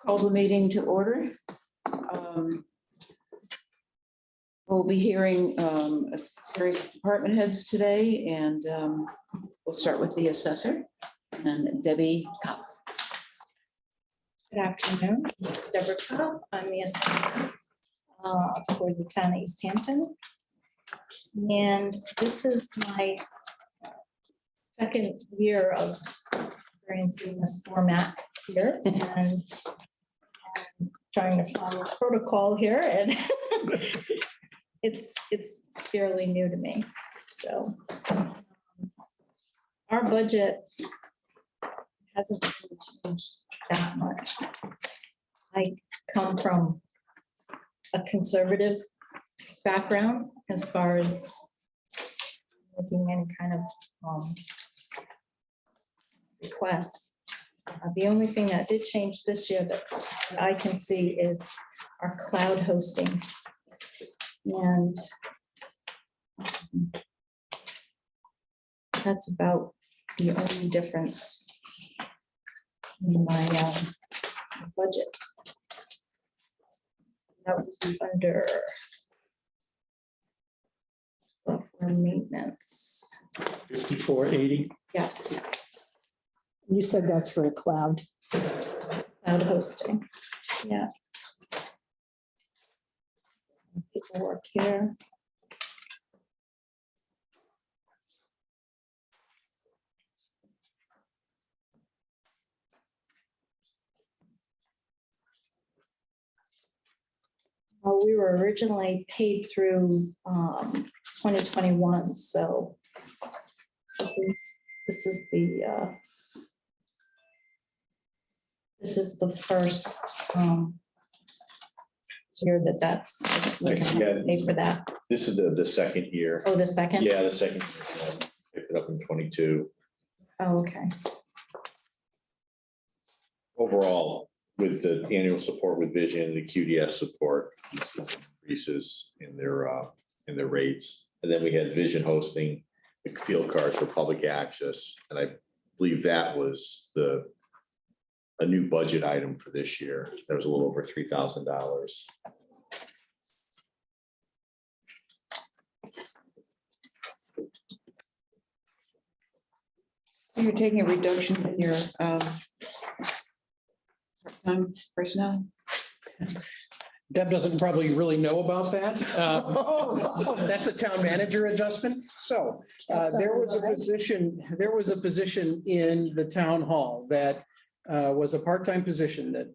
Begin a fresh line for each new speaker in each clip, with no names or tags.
Call the meeting to order. We'll be hearing a series of department heads today, and we'll start with the assessor and Debbie Kopp.
Good afternoon, it's Deborah Kopp. I'm the assessor for the town of East Hampton. And this is my second year of experiencing this format here, and I'm trying to follow protocol here, and it's fairly new to me. So our budget hasn't really changed that much. I come from a conservative background as far as making any kind of requests. The only thing that did change this year that I can see is our cloud hosting. And that's about the only difference in my budget. That would be under software maintenance.
5480.
Yes,
You said that's for a cloud.
cloud hosting. Yeah. Paperwork here. Well, we were originally paid through 2021, so this is the first year that's we
Next,
can
yeah.
pay for that.
This is the second year.
Oh, the second?
Yeah, the second year. Picked it up in 22.
Oh, okay.
Overall, with the annual support with vision, the QDS support, increases in their rates. And then we had vision hosting, the field cards for public access. And I believe that was a new budget item for this year. That was a little over $3,000.
So you're taking a reduction in your part-time personnel?
Deb doesn't probably really know about that. That's a town manager adjustment. So there was a position in the town hall that was a part-time position that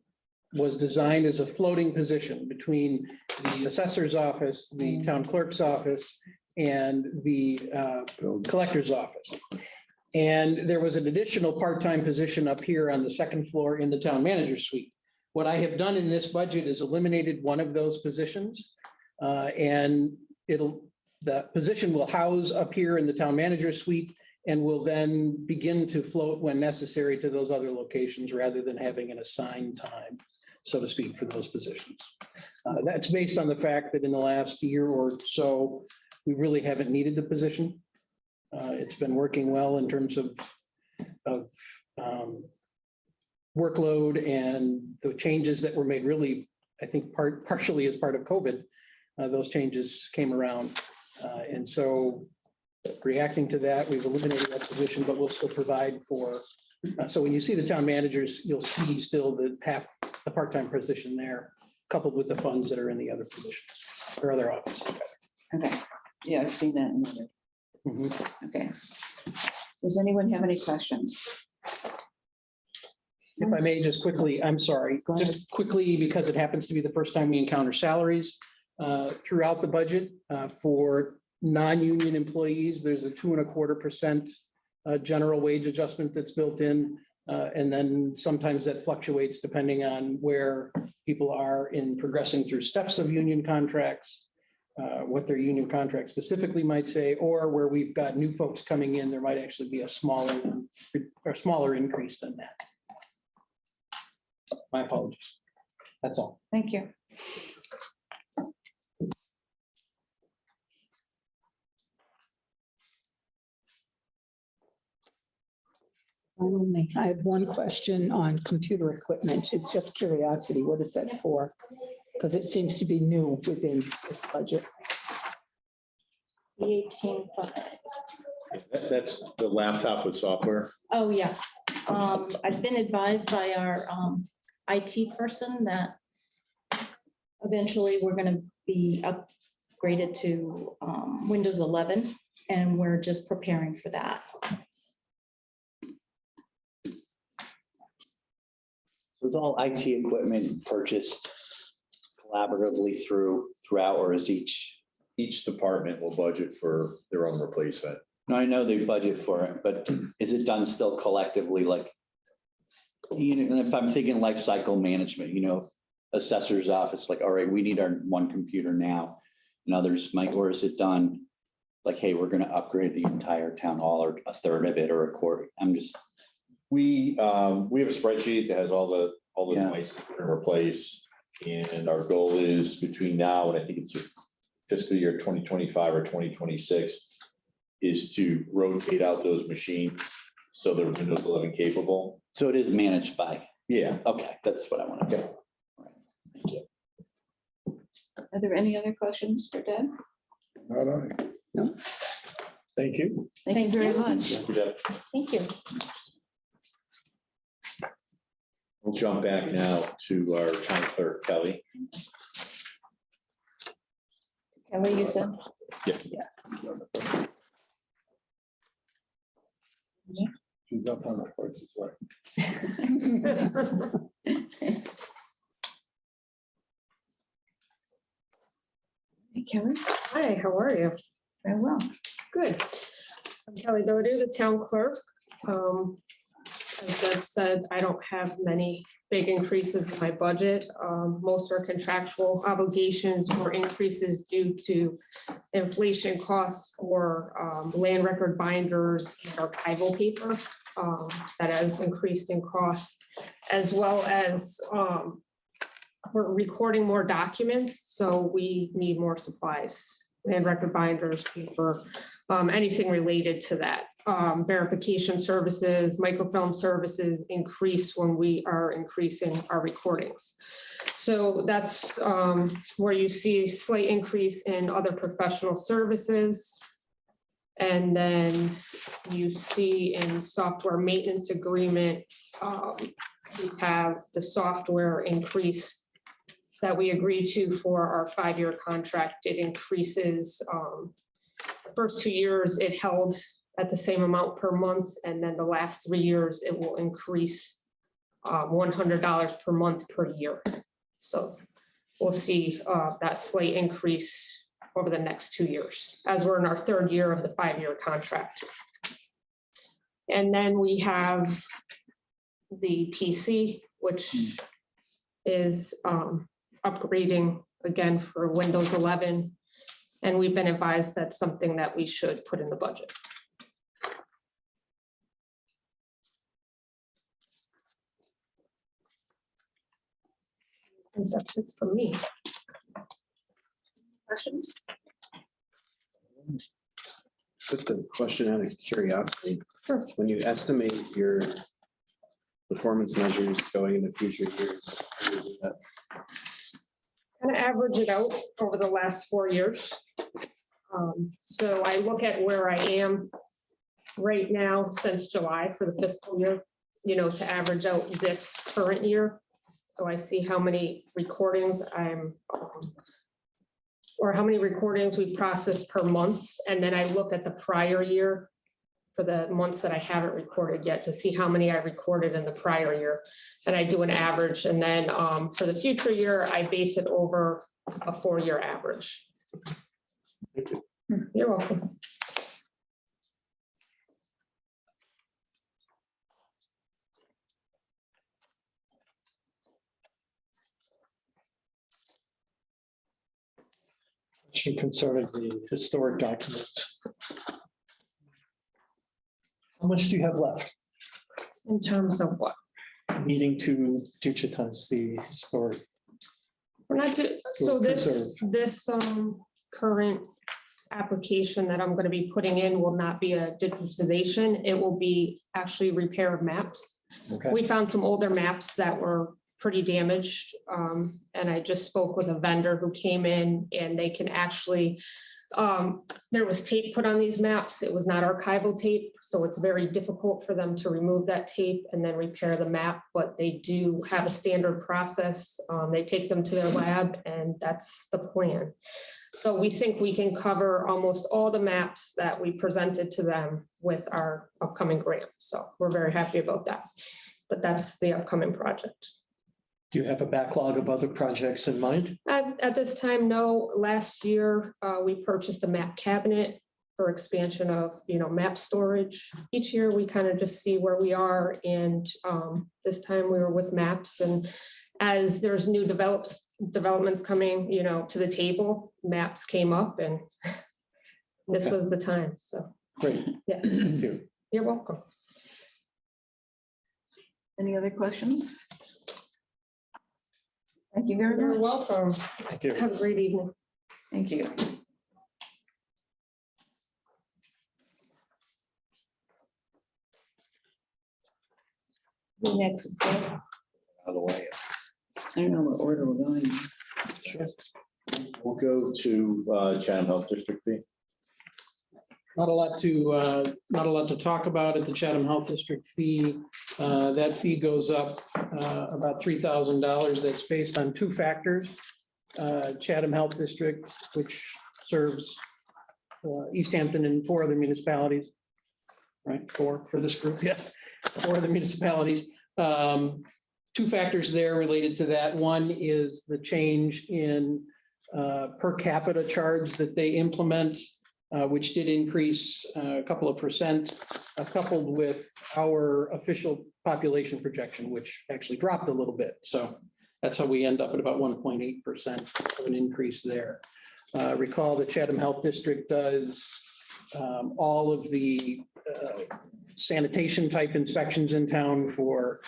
was designed as a floating position between the assessor's office, the town clerk's office, and the collector's office. And there was an additional part-time position up here on the second floor in the town manager's suite. What I have done in this budget is eliminated one of those positions. And the position will house up here in the town manager's suite and will then begin to float when necessary to those other locations rather than having an assigned time, so to speak, for those positions. That's based on the fact that in the last year or so, we really haven't needed the position. It's been working well in terms of workload, and the changes that were made really, I think partially as part of COVID, those changes came around. And so reacting to that, we've eliminated that position, but we'll still provide for, so when you see the town managers, you'll see still the part-time position there, coupled with the funds that are in the other positions or other offices.
Okay, yeah, I've seen that in the Okay. Does anyone have any questions?
If I may just quickly, I'm sorry, just quickly, because it happens to be the first time we encounter salaries throughout the budget for non-union employees, there's a 2.25% general wage adjustment that's built in. And then sometimes that fluctuates depending on where people are in progressing through steps of union contracts, what their union contract specifically might say, or where we've got new folks coming in, there might actually be a smaller increase than that. My apologies. That's all.
Thank you.
I have one question on computer equipment. It's just curiosity. What is that for? Because it seems to be new within this budget.
The 18.5.
That's the laptop with software.
Oh, yes. I've been advised by our IT person that eventually we're going to be upgraded to Windows 11, and we're just preparing for that.
So it's all IT equipment purchased collaboratively throughout, or is
Each department will budget for their own replacement.
no, I know they budget for it, but is it done still collectively? Like, you know, if I'm thinking life cycle management, you know, assessor's office, like, all right, we need our one computer now. And others might, or is it done like, hey, we're going to upgrade the entire town hall or a third of it or a quarter?
We have a spreadsheet that has all the
Yeah.
devices we're gonna replace. And our goal is between now and I think it's fiscal year 2025 or 2026 is to rotate out those machines so they're Windows 11 capable.
So it is managed by,
Yeah.
okay, that's what I want to get. Thank you.
Are there any other questions for Deb?
Not I.
No.
Thank you.
Thank you very much.
Thank you.
We'll jump back now to our town clerk, Kelly.
Kelly, you said?
Yes.
She's up on the first as well.
Hey, Kelly,
Hi, how are you?
very well.
Good. I'm Kelly Doherty, the town clerk. As Deb said, I don't have many big increases in my budget. Most are contractual obligations or increases due to inflation costs for land record binders and archival paper that has increased in cost, as well as we're recording more documents, so we need more supplies, land record binders, paper, anything related to that. Verification services, microfilm services increase when we are increasing our recordings. So that's where you see a slight increase in other professional services. And then you see in software maintenance agreement, we have the software increase that we agreed to for our 5-year contract. It increases, the first 2 years it held at the same amount per month, and then the last 3 years it will increase $100 per month per year. So we'll see that slight increase over the next 2 years, as we're in our 3rd year of the 5-year contract. And then we have the PC, which is upgrading again for Windows 11. And we've been advised that's something that we should put in the budget. I think that's it for me. Questions?
Just a question out of curiosity.
Sure.
When you estimate your performance measures going into future years, how do you do that?
Kind of average it out over the last 4 years. So I look at where I am right now since July for the fiscal year, you know, to average out this current year. So I see how many recordings or how many recordings we've processed per month. And then I look at the prior year for the months that I haven't recorded yet to see how many I recorded in the prior year. And I do an average. And then for the future year, I base it over a 4-year average.
Thank you.
You're welcome.
Question concerning the historic documents. How much do you have left?
In terms of what?
Needing to digitize the historic.
We're not, so
Preserve.
this current application that I'm going to be putting in will not be a digitization. It will be actually repair of maps.
Okay.
We found some older maps that were pretty damaged. And I just spoke with a vendor who came in and they can actually, there was tape put on these maps. It was not archival tape. So it's very difficult for them to remove that tape and then repair the map, but they do have a standard process. They take them to their lab and that's the plan. So we think we can cover almost all the maps that we presented to them with our upcoming grant. So we're very happy about that. But that's the upcoming project.
Do you have a backlog of other projects in mind?
At this time, no. Last year, we purchased a map cabinet for expansion of, map storage. Each year, we kind of just see where we are. And this time we were with maps. And as there's new developments coming, to the table, maps came up and this
Okay.
was the time. So,
Great.
yeah,
Thank you.
you're welcome.
Any other questions? Thank you very
You're
much.
welcome.
Thank you.
Have a great evening.
Thank you. Next,
Out of the way.
I don't know what order we're going.
We'll go to Chatham Health District fee.
Not a lot to talk about at the Chatham Health District fee. That fee goes up about $3,000. That's based on two factors. Chatham Health District, which serves East Hampton and four other municipalities. Right, four for this group, yeah, four other municipalities. Two factors there related to that. One is the change in per capita charge that they implement, which did increase a couple of percent, coupled with our official population projection, which actually dropped a little bit. So that's how we end up at about 1.8% of an increase there. Recall the Chatham Health District does all of the sanitation type inspections in town for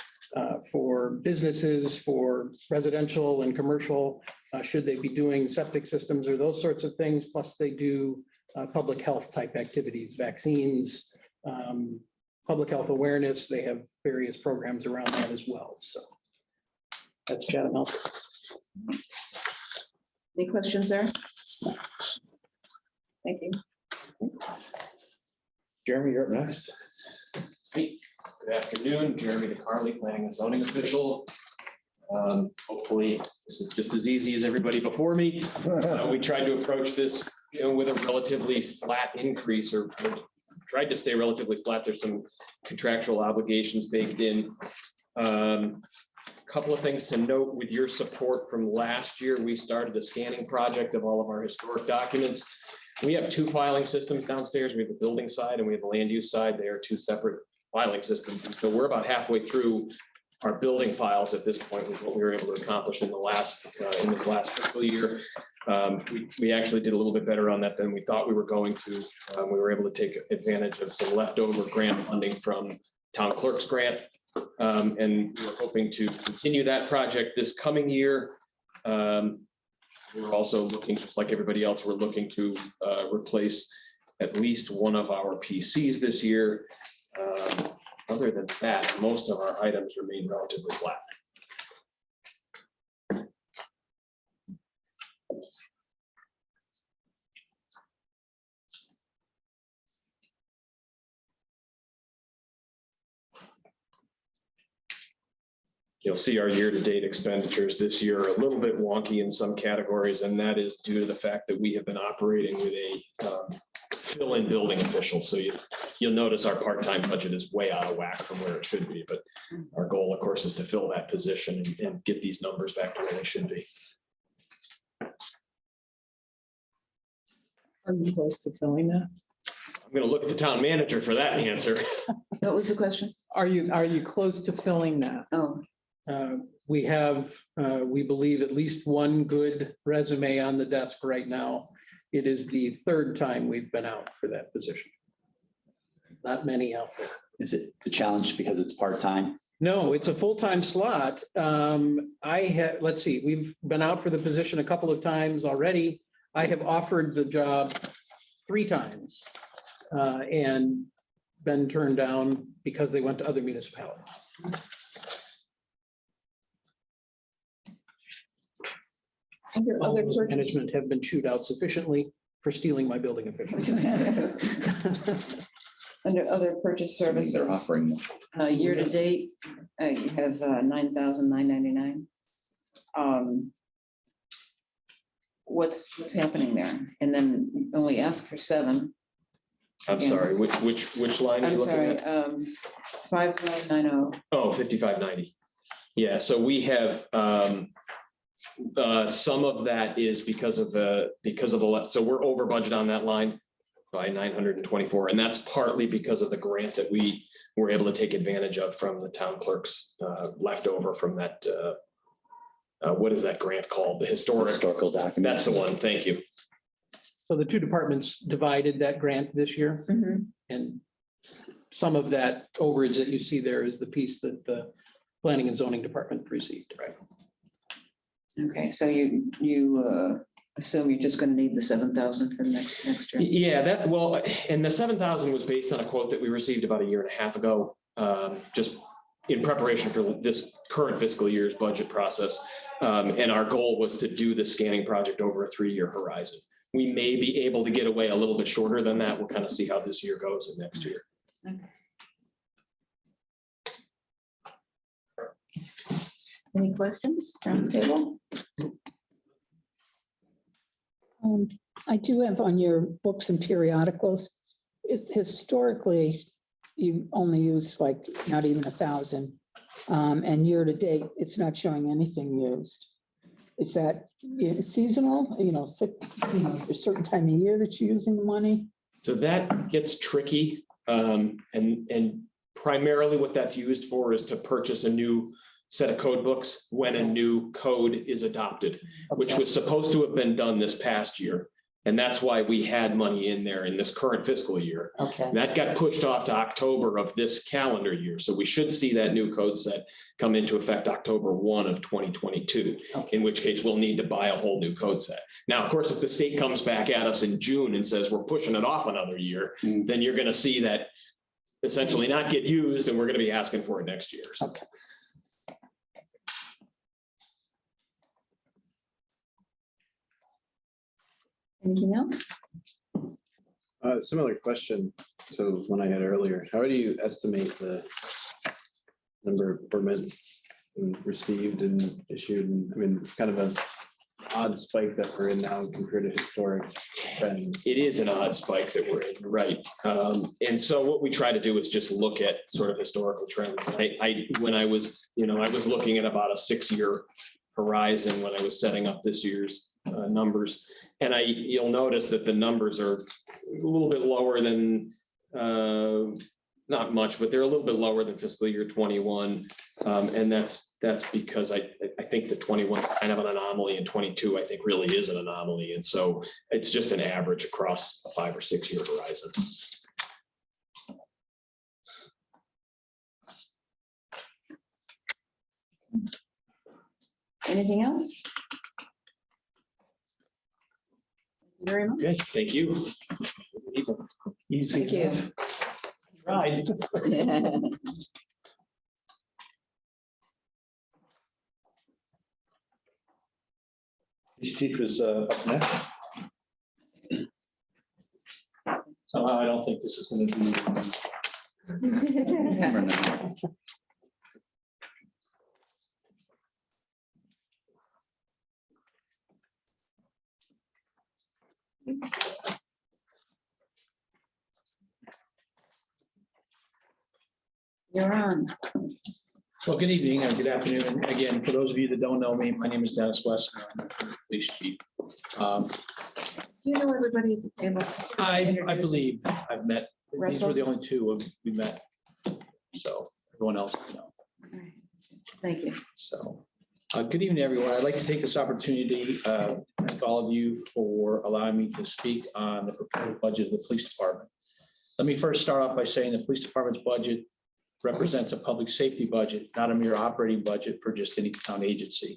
businesses, for residential and commercial, should they be doing septic systems or those sorts of things. Plus they do public health type activities, vaccines, public health awareness. They have various programs around that as well. So that's Chatham Health.
Any questions there? Thank you.
Jeremy, you're up next.
Hey, good afternoon, Jeremy DeCarly, planning and zoning official. Hopefully, this is just as easy as everybody before me. We tried to approach this, with a relatively flat increase, or tried to stay relatively flat. There's some contractual obligations baked in. Couple of things to note with your support from last year, we started a scanning project of all of our historic documents. We have two filing systems downstairs. We have the building side and we have the land use side. They are two separate filing systems. And so we're about halfway through our building files at this point with what we were able to accomplish in this last fiscal year. We actually did a little bit better on that than we thought we were going to. We were able to take advantage of some leftover grant funding from town clerk's grant. And we're hoping to continue that project this coming year. We're also looking, just like everybody else, we're looking to replace at least one of our PCs this year. Other than that, most of our items remain relatively flat. You'll see our year-to-date expenditures this year are a little bit wonky in some categories, and that is due to the fact that we have been operating with a fill-in building official. So you'll notice our part-time budget is way out of whack from where it should be. But our goal, of course, is to fill that position and get these numbers back to where they should be.
Are you close to filling that?
I'm going to look at the town manager for that answer.
What was the question?
Are you close to filling that?
Oh,
We have, we believe, at least one good resume on the desk right now. It is the third time we've been out for that position. Not many out there.
Is it a challenge because it's part-time?
No, it's a full-time slot. Let's see, we've been out for the position a couple of times already. I have offered the job 3 times and been turned down because they went to other municipalities.
Under
All
other
those
purchase-
management have been chewed out sufficiently for stealing my building officials.
Under other purchase
Assuming
services,
they're offering.
year to date, you have 9,999. What's happening there? And then only ask for 7.
I'm
Yeah.
sorry, which line are
I'm
you looking
sorry,
at?
5590.
Oh, 5590. Yeah, so we have, some of that is because of the, so we're over budget on that line by 924, and that's partly because of the grant that we were able to take advantage of from the town clerk's leftover from that, what is that grant called? The
Historical documents.
That's the one, thank you.
So the 2 departments divided that grant this year, and some of that overage that you see there is the piece that the planning and zoning department received. Right.
Okay, so you assume you're just gonna need the 7,000 for next year?
Yeah, well, and the 7,000 was based on a quote that we received about 1.5 years ago, just in preparation for this current fiscal year's budget process. And our goal was to do the scanning project over a 3-year horizon. We may be able to get away a little bit shorter than that. We'll kind of see how this year goes and next year.
Any questions around the table?
I do have on your books and periodicals, historically, you only use like not even 1,000. And year to date, it's not showing anything used. Is that seasonal, is there a certain time of year that you're using the money?
So that gets tricky. And primarily what that's used for is to purchase a new set of code books when a new code is adopted, which
Okay.
was supposed to have been done this past year. And that's why we had money in there in this current fiscal year.
Okay,
That got pushed off to October of this calendar year. So we should see that new code set come into effect October 1 of 2022, in which case we'll need to buy a whole new code set. Now, of course, if the state comes back at us in June and says we're pushing it off another year, then you're going to see that essentially not get used, and we're going to be asking for it next year. So
okay.
Anything else?
Similar question to one I had earlier. How do you estimate the number of permits received and issued? And I mean, it's kind of an odd spike that we're in now compared to historic trends.
it is an odd spike that we're in, right? And so what we try to do is just look at sort of historical trends. When I was looking at about a 6-year horizon when I was setting up this year's numbers. And you'll notice that the numbers are a little bit lower than, not much, but they're a little bit lower than fiscal year 21. And that's because I think the 21 is kind of an anomaly, and 22 I think really is an anomaly. And so it's just an average across a 5 or 6 year horizon.
Anything else? Very much.
Okay, thank you.
Easy
Thank you.
enough. Right.
Police chief is up next.
Somehow I don't think this is going to be.
Never know.
You're on.
Well, good evening and good afternoon. And again, for those of you that don't know me, my name is Dennis Westner. I'm the police chief.
Do you know everybody at the table?
I believe I've met, these
Russell?
were the only 2 we met. So everyone else,
Thank you.
So, good evening, everyone. I'd like to take this opportunity, to thank all of you for allowing me to speak on the proposed budget of the police department. Let me first start off by saying the police department's budget represents a public safety budget, not a mere operating budget for just any town agency.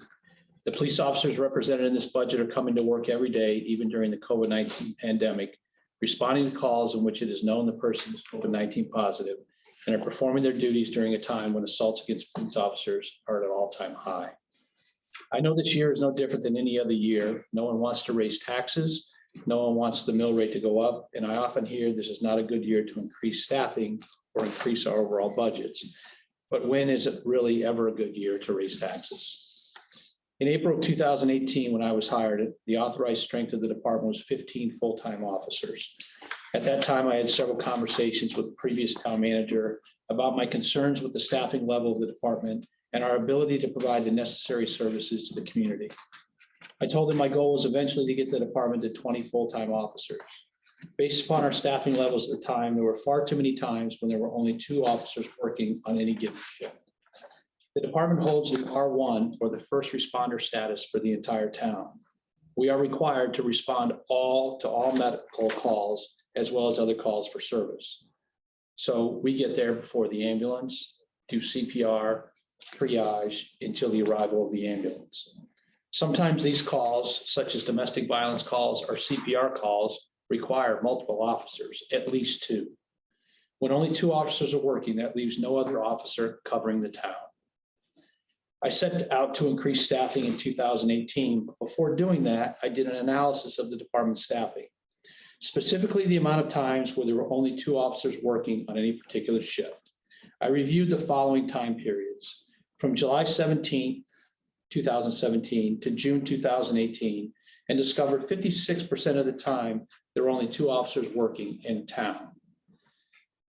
The police officers represented in this budget are coming to work every day, even during the COVID-19 pandemic, responding to calls in which it is known the person is COVID-19 positive, and are performing their duties during a time when assaults against police officers are at an all-time high. I know this year is no different than any other year. No one wants to raise taxes. No one wants the mill rate to go up. And I often hear this is not a good year to increase staffing or increase our overall budgets. But when is it really ever a good year to raise taxes? In April of 2018, when I was hired, the authorized strength of the department was 15 full-time officers. At that time, I had several conversations with the previous town manager about my concerns with the staffing level of the department and our ability to provide the necessary services to the community. I told him my goal was eventually to get the department to 20 full-time officers. Based upon our staffing levels at the time, there were far too many times when there were only 2 officers working on any given shift. The department holds the R1 or the first responder status for the entire town. We are required to respond to all medical calls as well as other calls for service. So we get there before the ambulance, do CPR, triage until the arrival of the ambulance. Sometimes these calls, such as domestic violence calls or CPR calls, require multiple officers, at least 2. When only 2 officers are working, that leaves no other officer covering the town. I set out to increase staffing in 2018, but before doing that, I did an analysis of the department's staffing, specifically the amount of times where there were only 2 officers working on any particular shift. I reviewed the following time periods. From July 17, 2017 to June 2018, and discovered 56% of the time there were only 2 officers working in town.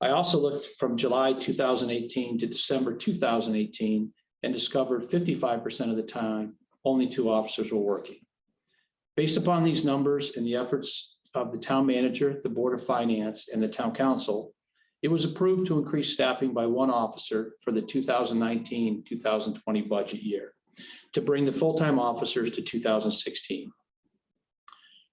I also looked from July 2018 to December 2018 and discovered 55% of the time only 2 officers were working. Based upon these numbers and the efforts of the town manager, the Board of Finance, and the town council, it was approved to increase staffing by 1 officer for the 2019-2020 budget year to bring the full-time officers to 2016.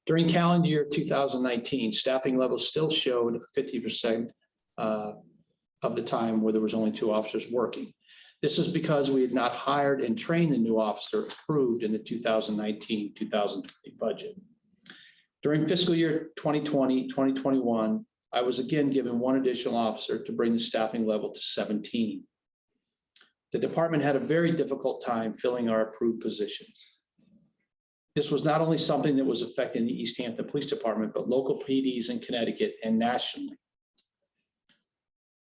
During calendar year 2019, staffing levels still showed 50% of the time where there was only 2 officers working. This is because we had not hired and trained the new officer approved in the 2019-2020 budget. During fiscal year 2020-2021, I was again given 1 additional officer to bring the staffing level to 17. The department had a very difficult time filling our approved positions. This was not only something that was affecting the East Hampton Police Department, but local PDs in Connecticut and nationally.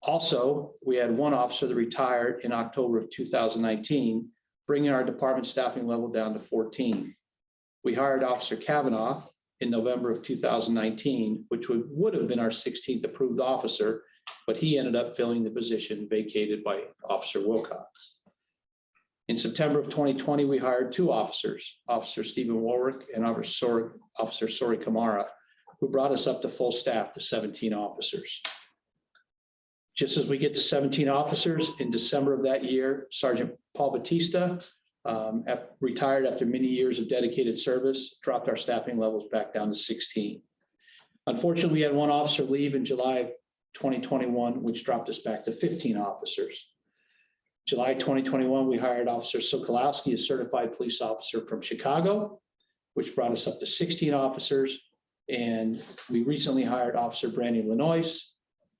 Also, we had 1 officer that retired in October of 2019, bringing our department staffing level down to 14. We hired Officer Kavanaugh in November of 2019, which would have been our 16th approved officer, but he ended up filling the position vacated by Officer Wilcox. In September of 2020, we hired 2 officers, Officer Stephen Warwick and Officer Sori Kamara, who brought us up to full staff to 17 officers. Just as we get to 17 officers, in December of that year, Sergeant Paul Batista, retired after many years of dedicated service, dropped our staffing levels back down to 16. Unfortunately, we had 1 officer leave in July of 2021, which dropped us back to 15 officers. July 2021, we hired Officer Sokolowski, a certified police officer from Chicago, which brought us up to 16 officers. And we recently hired Officer Brandon Lenois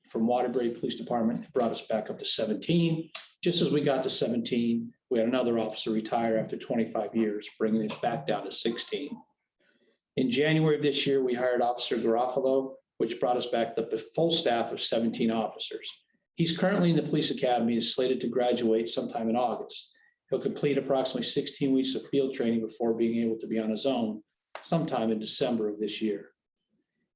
from Waterbury Police Department. It brought us back up to 17. Just as we got to 17, we had another officer retire after 25 years, bringing us back down to 16. In January of this year, we hired Officer Garofalo, which brought us back up to full staff of 17 officers. He's currently in the police academy and is slated to graduate sometime in August. He'll complete approximately 16 weeks of field training before being able to be on his own sometime in December of this year.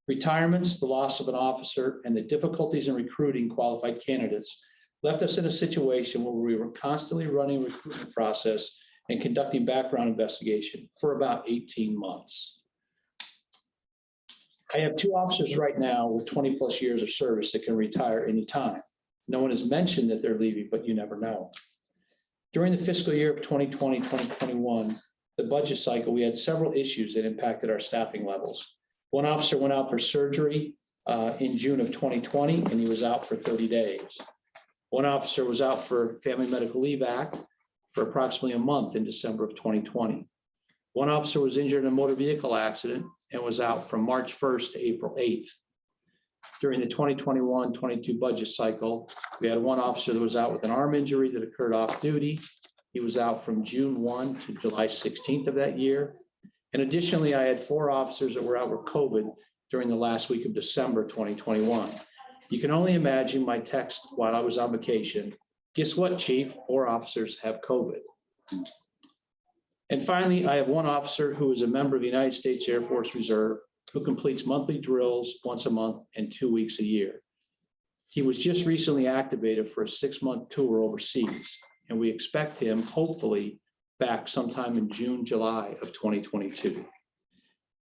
Retirements, the loss of an officer, and the difficulties in recruiting qualified candidates left us in a situation where we were constantly running a recruitment process and conducting background investigation for about 18 months. I have 2 officers right now with 20 plus years of service that can retire anytime. No one has mentioned that they're leaving, but you never know. During the fiscal year of 2020-2021, the budget cycle, we had several issues that impacted our staffing levels. 1 officer went out for surgery in June of 2020, and he was out for 30 days. 1 officer was out for Family Medical Leave Act for approximately a month in December of 2020. 1 officer was injured in a motor vehicle accident and was out from March 1st to April 8th. During the 2021-22 budget cycle, we had one officer that was out with an arm injury that occurred off duty. He was out from June 1 to July 16th of that year. And additionally, I had 4 officers that were out with COVID during the last week of December 2021. You can only imagine my text while I was on vacation. Guess what, Chief? 4 officers have COVID. And finally, I have one officer who is a member of the United States Air Force Reserve who completes monthly drills once a month and 2 weeks a year. He was just recently activated for a 6-month tour overseas, and we expect him hopefully back sometime in June, July of 2022.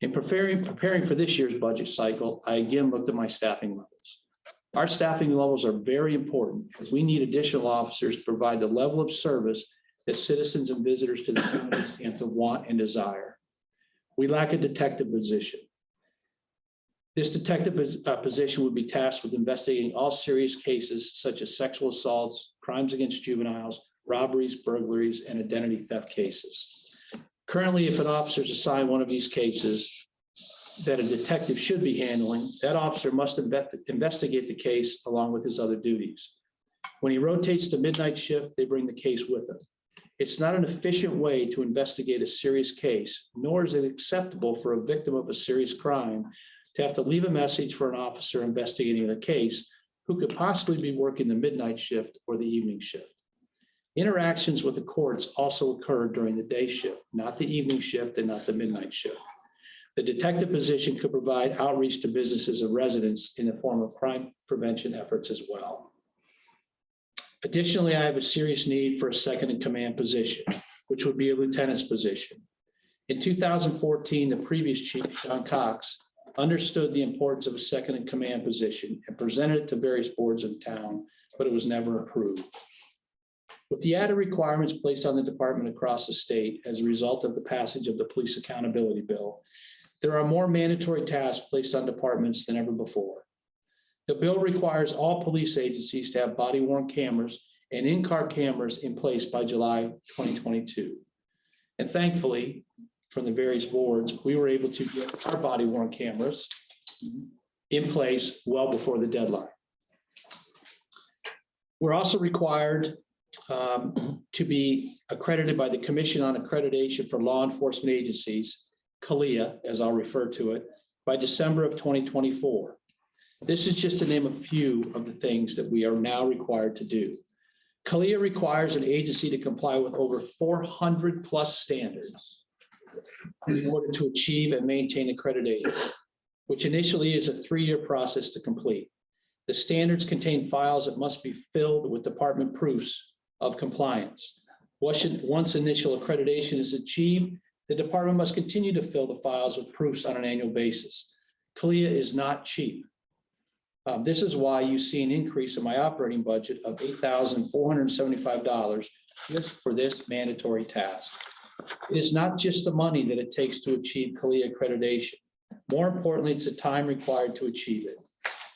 In preparing for this year's budget cycle, I again looked at my staffing levels. Our staffing levels are very important as we need additional officers to provide the level of service that citizens and visitors to the town of East Hampton want and desire. We lack a detective position. This detective position would be tasked with investigating all serious cases such as sexual assaults, crimes against juveniles, robberies, burglaries, and identity theft cases. Currently, if an officer is assigned one of these cases that a detective should be handling, that officer must investigate the case along with his other duties. When he rotates to midnight shift, they bring the case with him. It's not an efficient way to investigate a serious case, nor is it acceptable for a victim of a serious crime to have to leave a message for an officer investigating the case who could possibly be working the midnight shift or the evening shift. Interactions with the courts also occur during the day shift, not the evening shift and not the midnight shift. The detective position could provide outreach to businesses and residents in the form of crime prevention efforts as well. Additionally, I have a serious need for a second in command position, which would be a lieutenant's position. In 2014, the previous chief, John Cox, understood the importance of a second in command position and presented it to various boards in town, but it was never approved. With the added requirements placed on the department across the state as a result of the passage of the Police Accountability Bill, there are more mandatory tasks placed on departments than ever before. The bill requires all police agencies to have body-worn cameras and in-car cameras in place by July 2022. And thankfully, from the various boards, we were able to get our body-worn cameras in place well before the deadline. We're also required to be accredited by the Commission on Accreditation for Law Enforcement Agencies, CALEA, as I'll refer to it, by December of 2024. This is just to name a few of the things that we are now required to do. CALEA requires an agency to comply with over 400 plus standards in order to achieve and maintain accreditation, which initially is a 3-year process to complete. The standards contain files that must be filled with department proofs of compliance. Once initial accreditation is achieved, the department must continue to fill the files with proofs on an annual basis. CALEA is not cheap. This is why you see an increase in my operating budget of $8,475 just for this mandatory task. It is not just the money that it takes to achieve CALEA accreditation. More importantly, it's the time required to achieve it.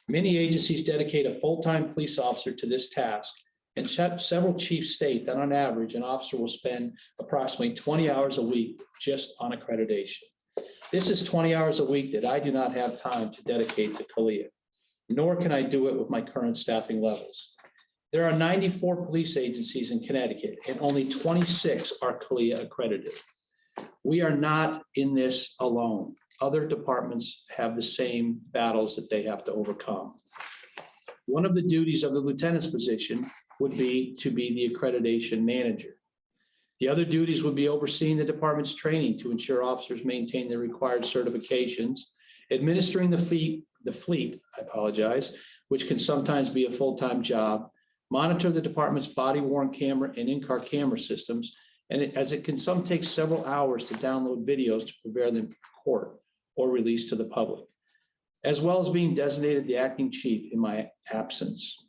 Many agencies dedicate a full-time police officer to this task, and several chiefs state that on average, an officer will spend approximately 20 hours a week just on accreditation. This is 20 hours a week that I do not have time to dedicate to CALEA, nor can I do it with my current staffing levels. There are 94 police agencies in Connecticut, and only 26 are CALEA accredited. We are not in this alone. Other departments have the same battles that they have to overcome. One of the duties of the lieutenant's position would be to be the accreditation manager. The other duties would be overseeing the department's training to ensure officers maintain their required certifications, administering the fleet, which can sometimes be a full-time job, monitor the department's body-worn camera and in-car camera systems, and as it can some take several hours to download videos to prepare them for court or release to the public, as well as being designated the acting chief in my absence.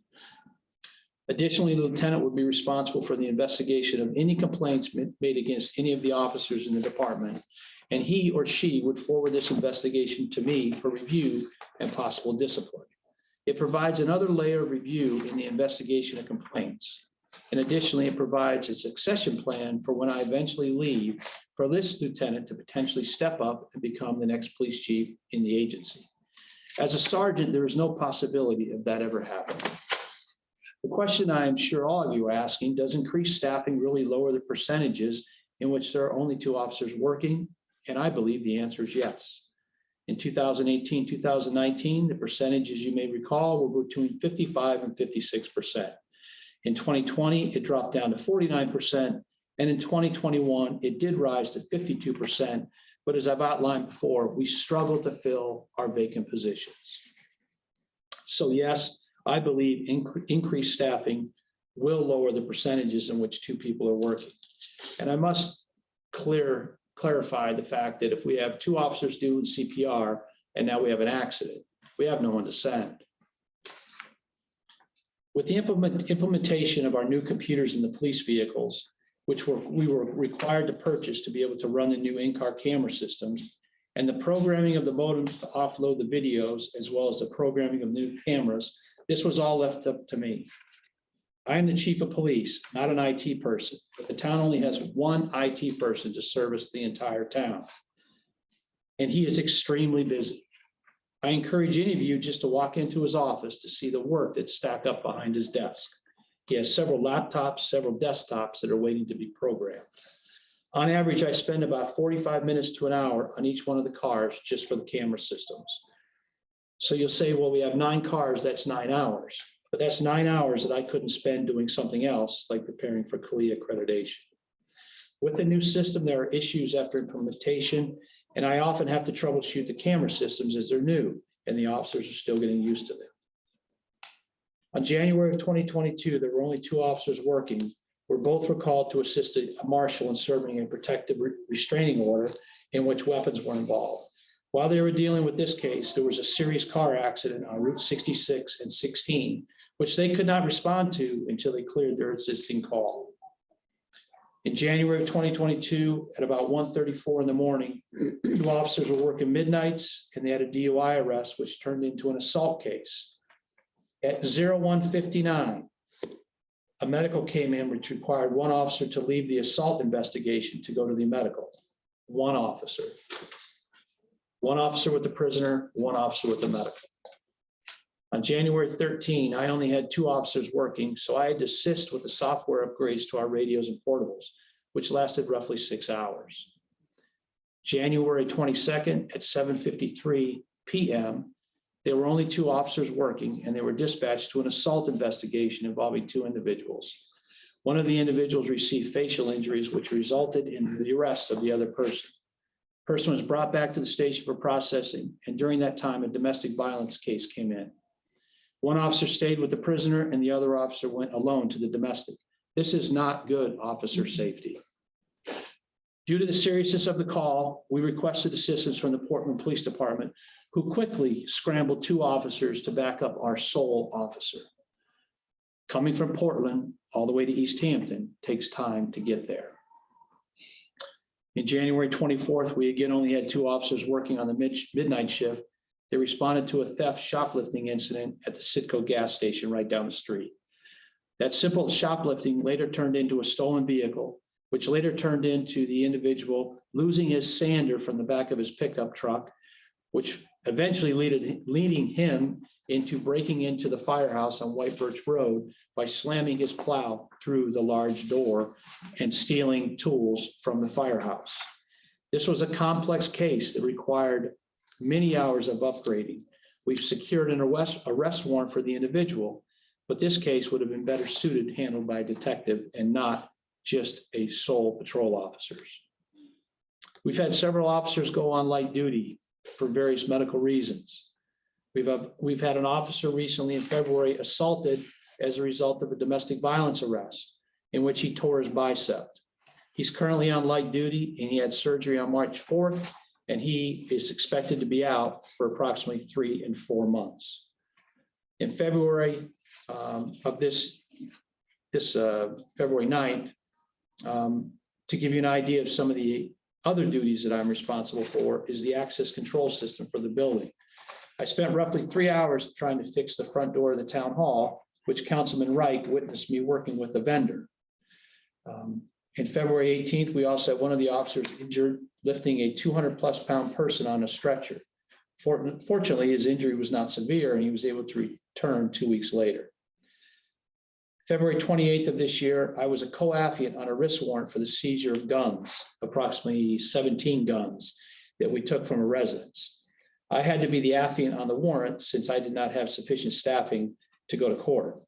Additionally, the lieutenant would be responsible for the investigation of any complaints made against any of the officers in the department, and he or she would forward this investigation to me for review and possible discipline. It provides another layer of review in the investigation of complaints. And additionally, it provides a succession plan for when I eventually leave for this lieutenant to potentially step up and become the next police chief in the agency. As a sergeant, there is no possibility of that ever happening. The question I am sure all of you are asking, does increased staffing really lower the percentages in which there are only 2 officers working? And I believe the answer is yes. In 2018, 2019, the percentages you may recall were between 55 and 56%. In 2020, it dropped down to 49%. And in 2021, it did rise to 52%. But as I've outlined before, we struggle to fill our vacant positions. So yes, I believe increased staffing will lower the percentages in which 2 people are working. And I must clarify the fact that if we have 2 officers doing CPR and now we have an accident, we have no one to send. With the implementation of our new computers in the police vehicles, which we were required to purchase to be able to run the new in-car camera systems, and the programming of the modems to offload the videos, as well as the programming of new cameras, this was all left up to me. I am the chief of police, not an IT person, but the town only has 1 IT person to service the entire town. And he is extremely busy. I encourage any of you just to walk into his office to see the work that's stacked up behind his desk. He has several laptops, several desktops that are waiting to be programmed. On average, I spend about 45 minutes to an hour on each one of the cars just for the camera systems. So you'll say, well, we have 9 cars, that's 9 hours. But that's 9 hours that I couldn't spend doing something else, like preparing for CLIA accreditation. With the new system, there are issues after implementation, and I often have to troubleshoot the camera systems as they're new, and the officers are still getting used to them. On January of 2022, there were only 2 officers working. Both were called to assist a marshal in serving a protective restraining order in which weapons were involved. While they were dealing with this case, there was a serious car accident on Route 66 and 16, which they could not respond to until they cleared their existing call. In January of 2022, at about 1:34 in the morning, 2 officers were working midnights and they had a DUI arrest, which turned into an assault case. At 01:59, a medical came in, which required 1 officer to leave the assault investigation to go to the medical. 1 officer. 1 officer with the prisoner, 1 officer with the medical. On January 13, I only had 2 officers working, so I had to assist with the software upgrades to our radios and portables, which lasted roughly 6 hours. January 22nd at 7:53 p.m., there were only 2 officers working, and they were dispatched to an assault investigation involving 2 individuals. One of the individuals received facial injuries, which resulted in the arrest of the other person. The person was brought back to the station for processing, and during that time, a domestic violence case came in. 1 officer stayed with the prisoner, and the other officer went alone to the domestic. This is not good officer safety. Due to the seriousness of the call, we requested assistance from the Portland Police Department, who quickly scrambled 2 officers to back up our sole officer. Coming from Portland all the way to East Hampton takes time to get there. In January 24th, we again only had 2 officers working on the midnight shift. They responded to a theft shoplifting incident at the Citgo gas station right down the street. That simple shoplifting later turned into a stolen vehicle, which later turned into the individual losing his sander from the back of his pickup truck, which eventually leading him into breaking into the firehouse on White Birch Road by slamming his plow through the large door and stealing tools from the firehouse. This was a complex case that required many hours of upgrading. We've secured an arrest warrant for the individual, but this case would have been better suited handled by a detective and not just a sole patrol officers. We've had several officers go on light duty for various medical reasons. We've had an officer recently in February assaulted as a result of a domestic violence arrest in which he tore his bicep. He's currently on light duty and he had surgery on March 4th, and he is expected to be out for approximately 3 and 4 months. In February of this February 9th, to give you an idea of some of the other duties that I'm responsible for is the access control system for the building. I spent roughly 3 hours trying to fix the front door of the town hall, which Councilman Wright witnessed me working with the vendor. In February 18th, we also had one of the officers injured lifting a 200+ pound person on a stretcher. Fortunately, his injury was not severe and he was able to return 2 weeks later. February 28th of this year, I was a co-affiant on a arrest warrant for the seizure of guns, approximately 17 guns that we took from a residence. I had to be the affiant on the warrant since I did not have sufficient staffing to go to court.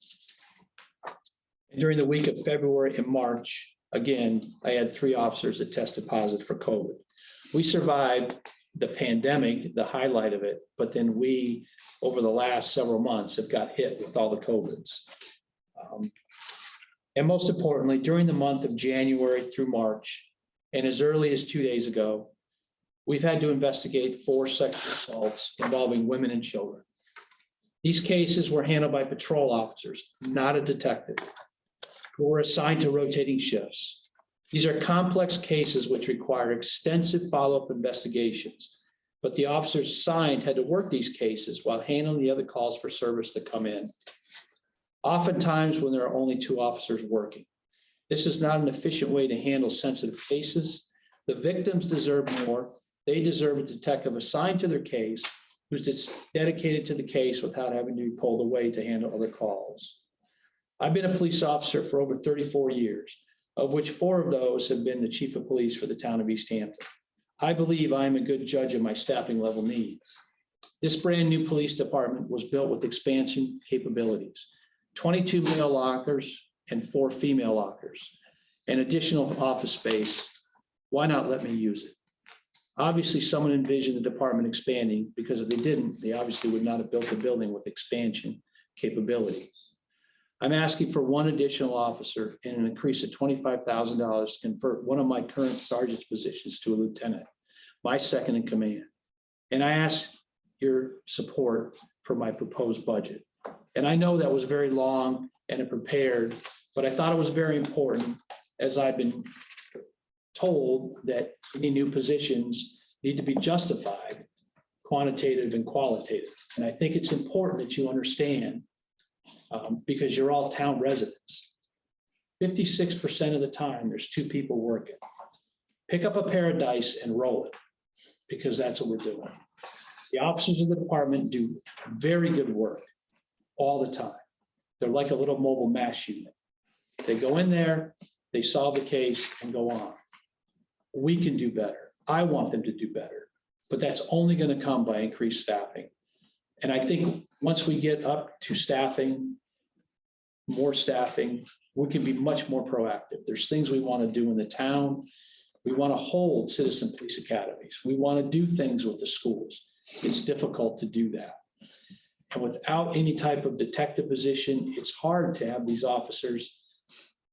And during the week of February and March, again, I had 3 officers that tested positive for COVID. We survived the pandemic, the highlight of it, but then we, over the last several months, have got hit with all the COVIDs. And most importantly, during the month of January through March, and as early as 2 days ago, we've had to investigate 4 sexual assaults involving women and children. These cases were handled by patrol officers, not a detective, who were assigned to rotating shifts. These are complex cases which require extensive follow-up investigations, but the officers assigned had to work these cases while handling the other calls for service that come in. Oftentimes when there are only 2 officers working. This is not an efficient way to handle sensitive cases. The victims deserve more. They deserve a detective assigned to their case who's just dedicated to the case without having to be pulled away to handle other calls. I've been a police officer for over 34 years, of which 4 of those have been the chief of police for the town of East Hampton. I believe I am a good judge of my staffing level needs. This brand new police department was built with expansion capabilities. 22 male lockers and 4 female lockers, and additional office space. Why not let me use it? Obviously, someone envisioned the department expanding, because if they didn't, they obviously would not have built a building with expansion capabilities. I'm asking for 1 additional officer and an increase of $25,000 to convert one of my current sergeant's positions to a lieutenant, my second in command. And I ask your support for my proposed budget. And I know that was very long and prepared, but I thought it was very important, as I've been told that any new positions need to be justified, quantitative and qualitative. And I think it's important that you understand, because you're all town residents. 56% of the time, there's 2 people working. Pick up a pair of dice and roll it, because that's what we're doing. The officers of the department do very good work all the time. They're like a little mobile mass unit. They go in there, they solve the case and go on. We can do better. I want them to do better, but that's only going to come by increased staffing. And I think once we get up to staffing, more staffing, we can be much more proactive. There's things we want to do in the town. We want to hold citizen police academies. We want to do things with the schools. It's difficult to do that. And without any type of detective position, it's hard to have these officers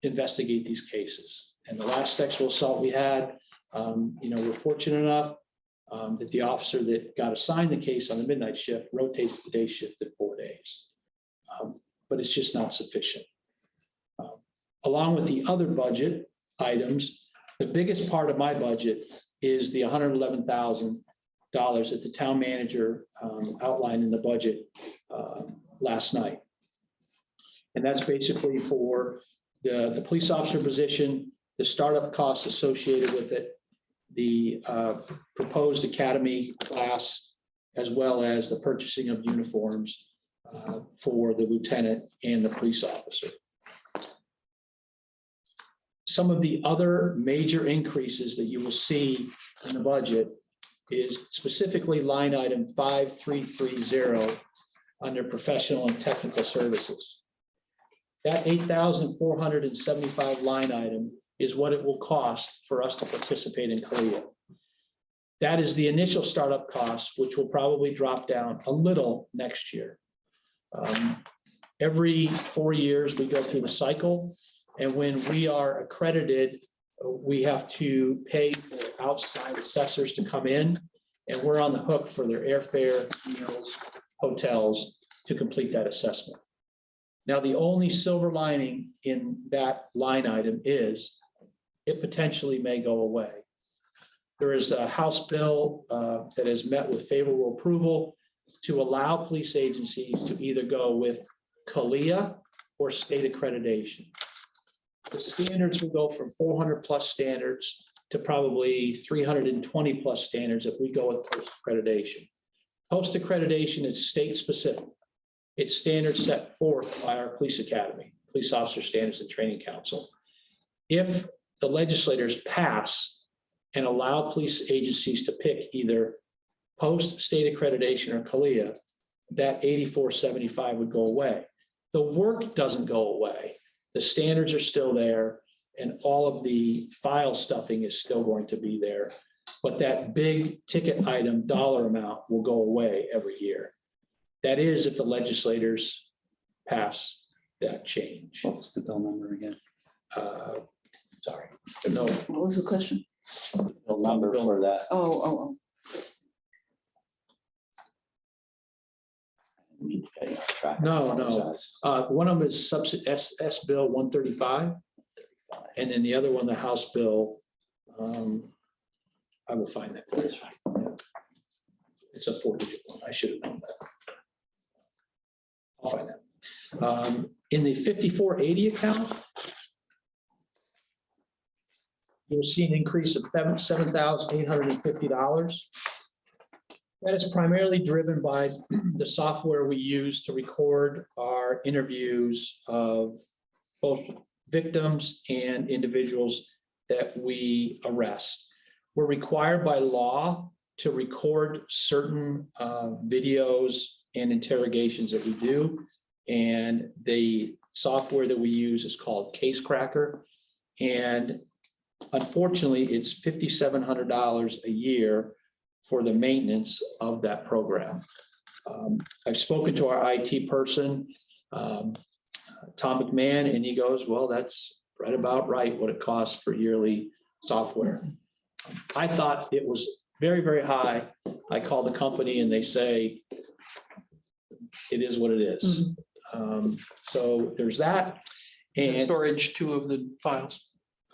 investigate these cases. And the last sexual assault we had, we're fortunate enough that the officer that got assigned the case on the midnight shift rotates the day shift at 4 days. But it's just not sufficient. Along with the other budget items, the biggest part of my budget is the $111,000 that the town manager outlined in the budget last night. And that's basically for the police officer position, the startup costs associated with it, the proposed academy class, as well as the purchasing of uniforms for the lieutenant and the police officer. Some of the other major increases that you will see in the budget is specifically line item 5330 under professional and technical services. That 8,475 line item is what it will cost for us to participate in CALEA. That is the initial startup cost, which will probably drop down a little next year. Every 4 years, we go through the cycle, and when we are accredited, we have to pay for outside assessors to come in, and we're on the hook for their airfare, meals, hotels to complete that assessment. Now, the only silver lining in that line item is it potentially may go away. There is a House bill that has met with favorable approval to allow police agencies to either go with CALEA or state accreditation. The standards will go from 400 plus standards to probably 320 plus standards if we go with post accreditation. Post accreditation is state specific. It's standards set forth by our police academy, Police Officer Standards and Training Council. If the legislators pass and allow police agencies to pick either post state accreditation or CALIA, that 8475 would go away. The work doesn't go away. The standards are still there and all of the file stuffing is still going to be there. But that big ticket item dollar amount will go away every year. That is if the legislators pass that change.
What was the bill number again?
Sorry, no,
What was the question?
Bill number for that.
Oh.
I need to get you off track.
No,
I
no.
apologize.
One of them is S Bill 135, and then the other one, the House Bill. I will find that for you. It's a 4-digit one. I should have known that. I'll find that. In the 5480 account, you'll see an increase of $7,850. That is primarily driven by the software we use to record our interviews of both victims and individuals that we arrest. We're required by law to record certain videos and interrogations that we do. And the software that we use is called Case Cracker. And unfortunately, it's $5,700 a year for the maintenance of that program. I've spoken to our IT person, Tom McMahon, and he goes, well, that's right about right what it costs for yearly software. I thought it was very, very high. I called the company and they say, it is what it is. So there's that. And
Storage too of the files.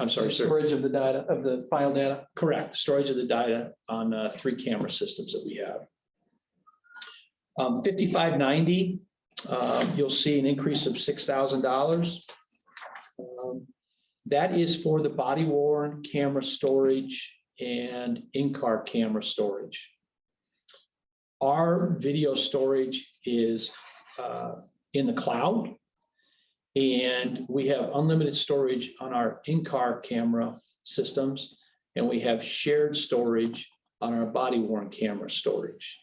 I'm sorry, sir.
Storage of the data, of the file data.
Correct. Storage of the data on 3 camera systems that we have. 5590, you'll see an increase of $6,000. That is for the body worn camera storage and in-car camera storage. Our video storage is in the cloud, and we have unlimited storage on our in-car camera systems, and we have shared storage on our body worn camera storage.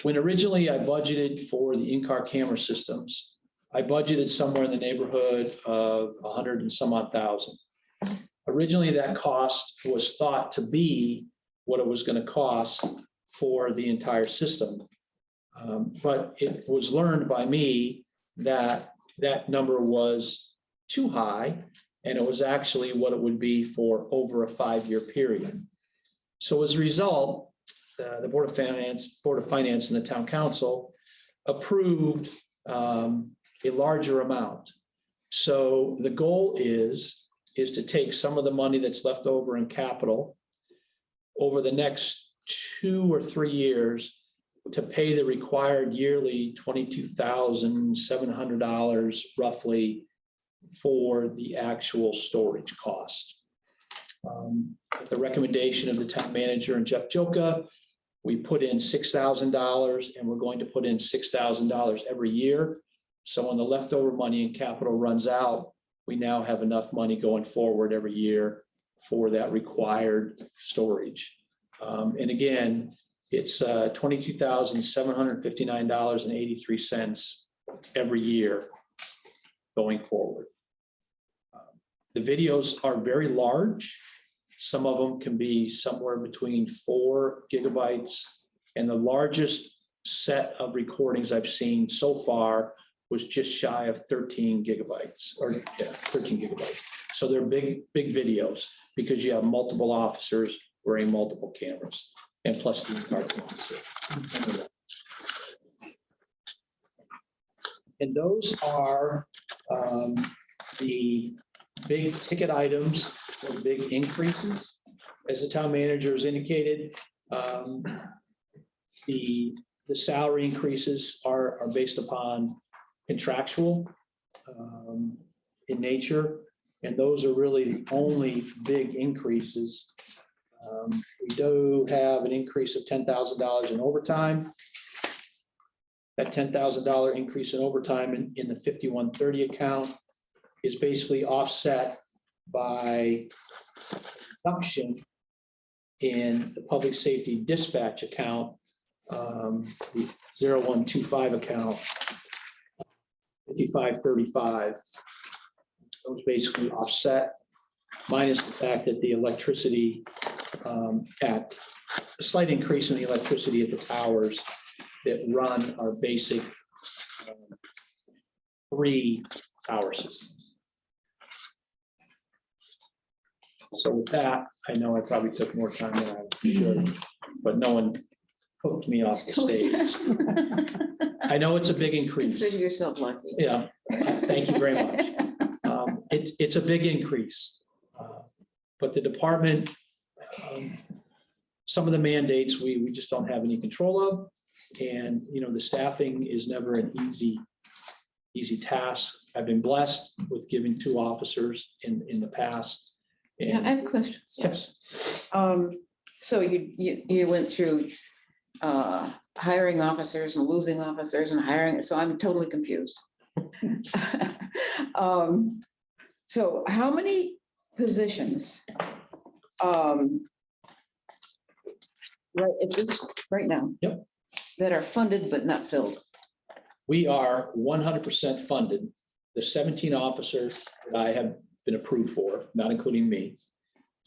When originally I budgeted for the in-car camera systems, I budgeted somewhere in the neighborhood of 100 and some odd thousand. Originally, that cost was thought to be what it was going to cost for the entire system. But it was learned by me that that number was too high, and it was actually what it would be for over a 5-year period. So as a result, the Board of Finance and the Town Council approved a larger amount. So the goal is to take some of the money that's left over in capital over the next 2 or 3 years to pay the required yearly $22,700 roughly for the actual storage cost. At the recommendation of the town manager and Jeff Joka, we put in $6,000, and we're going to put in $6,000 every year. So when the leftover money in capital runs out, we now have enough money going forward every year for that required storage. And again, it's $22,759.83 every year going forward. The videos are very large. Some of them can be somewhere between 4 gigabytes, and the largest set of recordings I've seen so far was just shy of 13 gigabytes, or 13 gigabytes. So they're big videos because you have multiple officers wearing multiple cameras, and plus the in-car cameras. And those are the big ticket items or big increases. As the town manager has indicated, the salary increases are based upon contractual in nature, and those are really the only big increases We do have an increase of $10,000 in overtime. That $10,000 increase in overtime in the 5130 account is basically offset by reduction in the public safety dispatch account, the 0125 account, 5535. Those basically offset, minus the fact that the electricity at a slight increase in the electricity at the towers that run our basic 3 tower systems. So with that, I know I probably took more time than I should, but no one hooked me off the stage. I know it's a big increase.
Consider yourself lucky.
Yeah, thank you very much. It's a big increase. But the department, some of the mandates, we just don't have any control of. And, you know, the staffing is never an easy task. I've been blessed with giving 2 officers in the past.
Yeah, I
And
have a question.
yes,
So you went through hiring officers and losing officers and hiring, so I'm totally confused. So how many positions right now?
Yep.
That are funded but not filled?
we are 100% funded. The 17 officers that I have been approved for, not including me.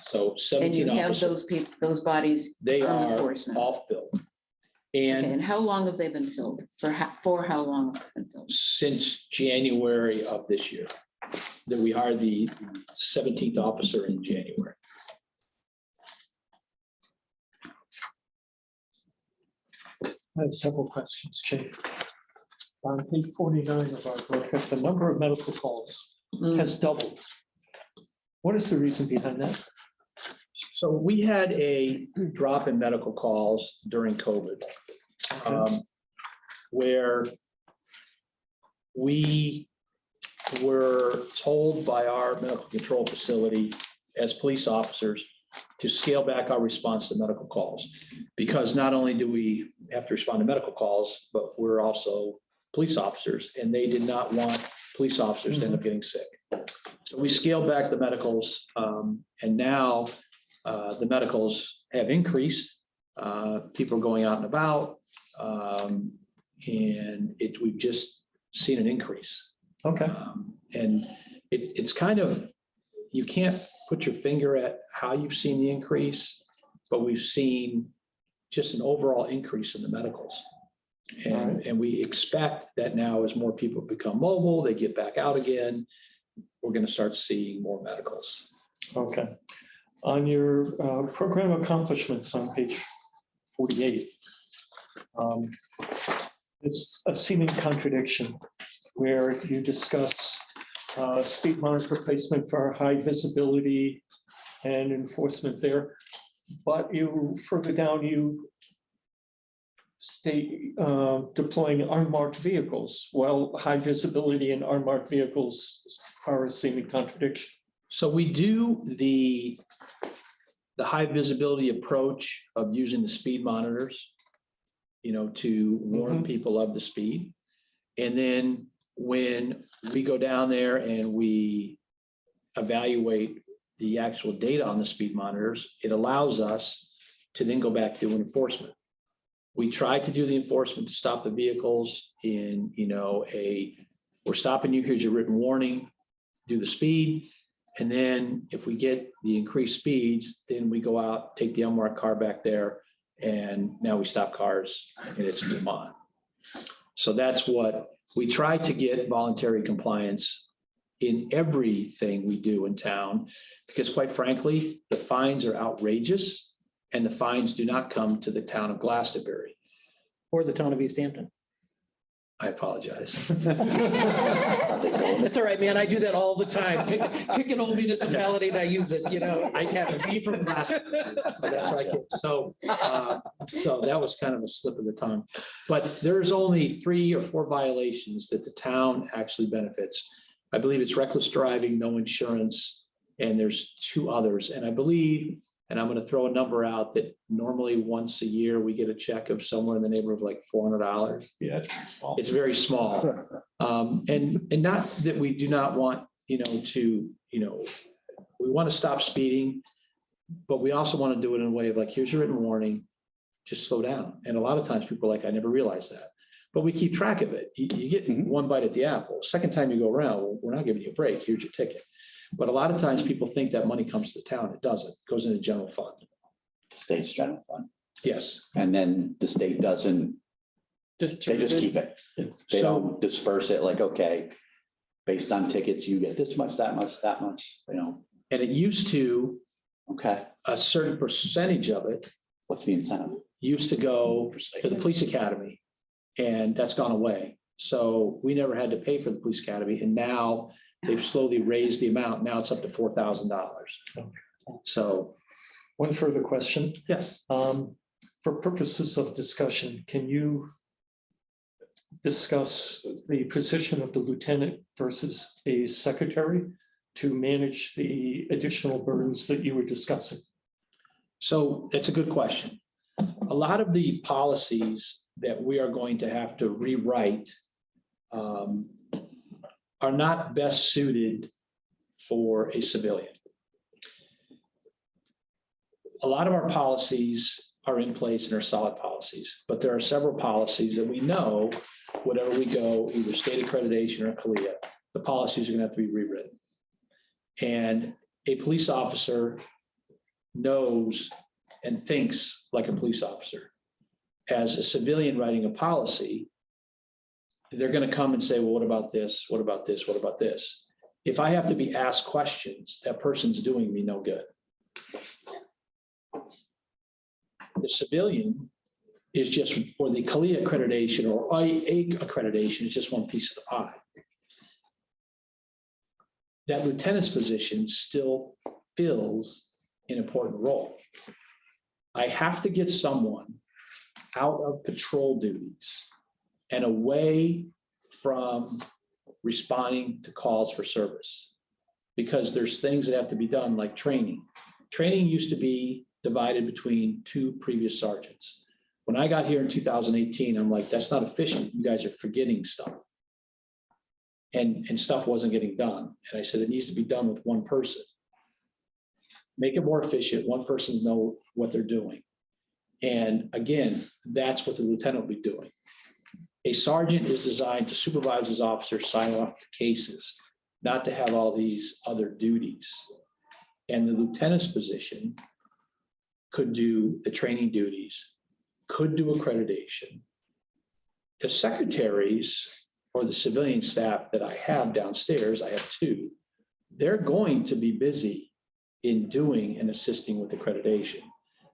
So
And
17
you have
officers,
those people, those bodies
they
on the
are
force now?
all filled.
Okay,
And
and how long have they been filled? For how long have they been filled?
since January of this year, that we hired the 17th officer in January.
I have several questions, Chief. On page 49 of our book, the number of medical calls
Mm.
has doubled. What is the reason behind that?
So we had a drop in medical calls during COVID, where we were told by our medical control facility as police officers to scale back our response to medical calls. Because not only do we have to respond to medical calls, but we're also police officers, and they did not want police officers to end up getting sick. So we scaled back the medicals, and now the medicals have increased. People are going out and about, and we've just seen an increase.
Okay.
And it's kind of, you can't put your finger at how you've seen the increase, but we've seen just an overall increase in the medicals. And we expect that now as more people become mobile, they get back out again, we're going to start seeing more medicals.
Okay. On your program accomplishments on page 48, it's a seeming contradiction where you discuss speed monitor replacement for high visibility and enforcement there. But you further down, you state deploying unmarked vehicles. Well, high visibility and unmarked vehicles are a seeming contradiction.
So we do the high visibility approach of using the speed monitors, to warn people of the speed. And then when we go down there and we evaluate the actual data on the speed monitors, it allows us to then go back to enforcement. We try to do the enforcement to stop the vehicles in, we're stopping you, here's your written warning, do the speed. And then if we get the increased speeds, then we go out, take the unmarked car back there, and now we stop cars and it's game on. So that's what we try to get, voluntary compliance in everything we do in town, because quite frankly, the fines are outrageous and the fines do not come to the town of Glastonbury.
Or the town of East Hampton.
I apologize.
That's all right, man. I do that all the time. Pick an old municipality and I use it,
I had to be from Glastonbury. So that's why I can't. So that was kind of a slip of the tongue. But there's only 3 or 4 violations that the town actually benefits. I believe it's reckless driving, no insurance, and there's 2 others. And I believe And I'm going to throw a number out that normally once a year, we get a check of somewhere in the neighborhood of like $400.
Yeah, that's pretty small.
It's very small. And not that we do not want, we want to stop speeding, but we also want to do it in a way of like, here's your written warning, just slow down. And a lot of times people are like, I never realized that. But we keep track of it. You get one bite at the apple. Second time you go around, well, we're not giving you a break. Here's your ticket. But a lot of times people think that money comes to the town. It doesn't. It goes into general fund.
State's general fund.
Yes.
And then the state doesn't, they just keep it. They
So
don't disperse it like, okay, based on tickets, you get this much, that much,
and it used to,
Okay,
a certain percentage of it
what's the incentive?
used to go to the police academy, and that's gone away. So we never had to pay for the police academy, and now they've slowly raised the amount. Now it's up to $4,000. So,
One further question.
yes.
For purposes of discussion, can you discuss the position of the lieutenant versus a secretary to manage the additional burdens that you were discussing?
So it's a good question. A lot of the policies that we are going to have to rewrite are not best suited for a civilian. A lot of our policies are in place and are solid policies, but there are several policies that we know, whatever we go, either state accreditation or CALIA, the policies are gonna have to be rewritten. And a police officer knows and thinks like a police officer. As a civilian writing a policy, they're going to come and say, well, what about this? What about this? What about this? If I have to be asked questions, that person's doing me no good. The civilian is just, or the CALIA accreditation or IA accreditation is just one piece of the pie. That lieutenant's position still fills an important role. I have to get someone out of patrol duties and away from responding to calls for service, because there's things that have to be done like training. Training used to be divided between two previous sergeants. When I got here in 2018, I'm like, that's not efficient. You guys are forgetting stuff. And stuff wasn't getting done. And I said, it needs to be done with one person. Make it more efficient. One person know what they're doing. And again, that's what the lieutenant will be doing. A sergeant is designed to supervise his officers, sign off the cases, not to have all these other duties. And the lieutenant's position could do the training duties, could do accreditation. The secretaries or the civilian staff that I have downstairs, I have two, they're going to be busy in doing and assisting with accreditation.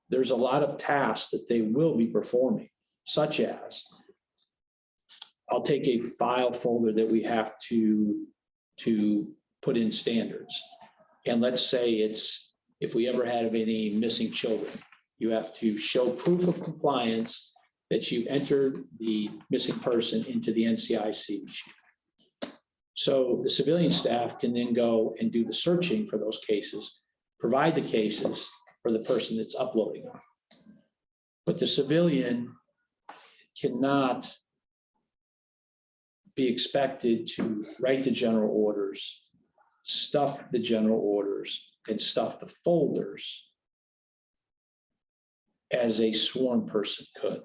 There's a lot of tasks that they will be performing, such as, I'll take a file folder that we have to put in standards. And let's say it's, if we ever had any missing children, you have to show proof of compliance that you entered the missing person into the NCIC machine. So the civilian staff can then go and do the searching for those cases, provide the cases for the person that's uploading them. But the civilian cannot be expected to write the general orders, stuff the general orders, and stuff the folders as a sworn person could.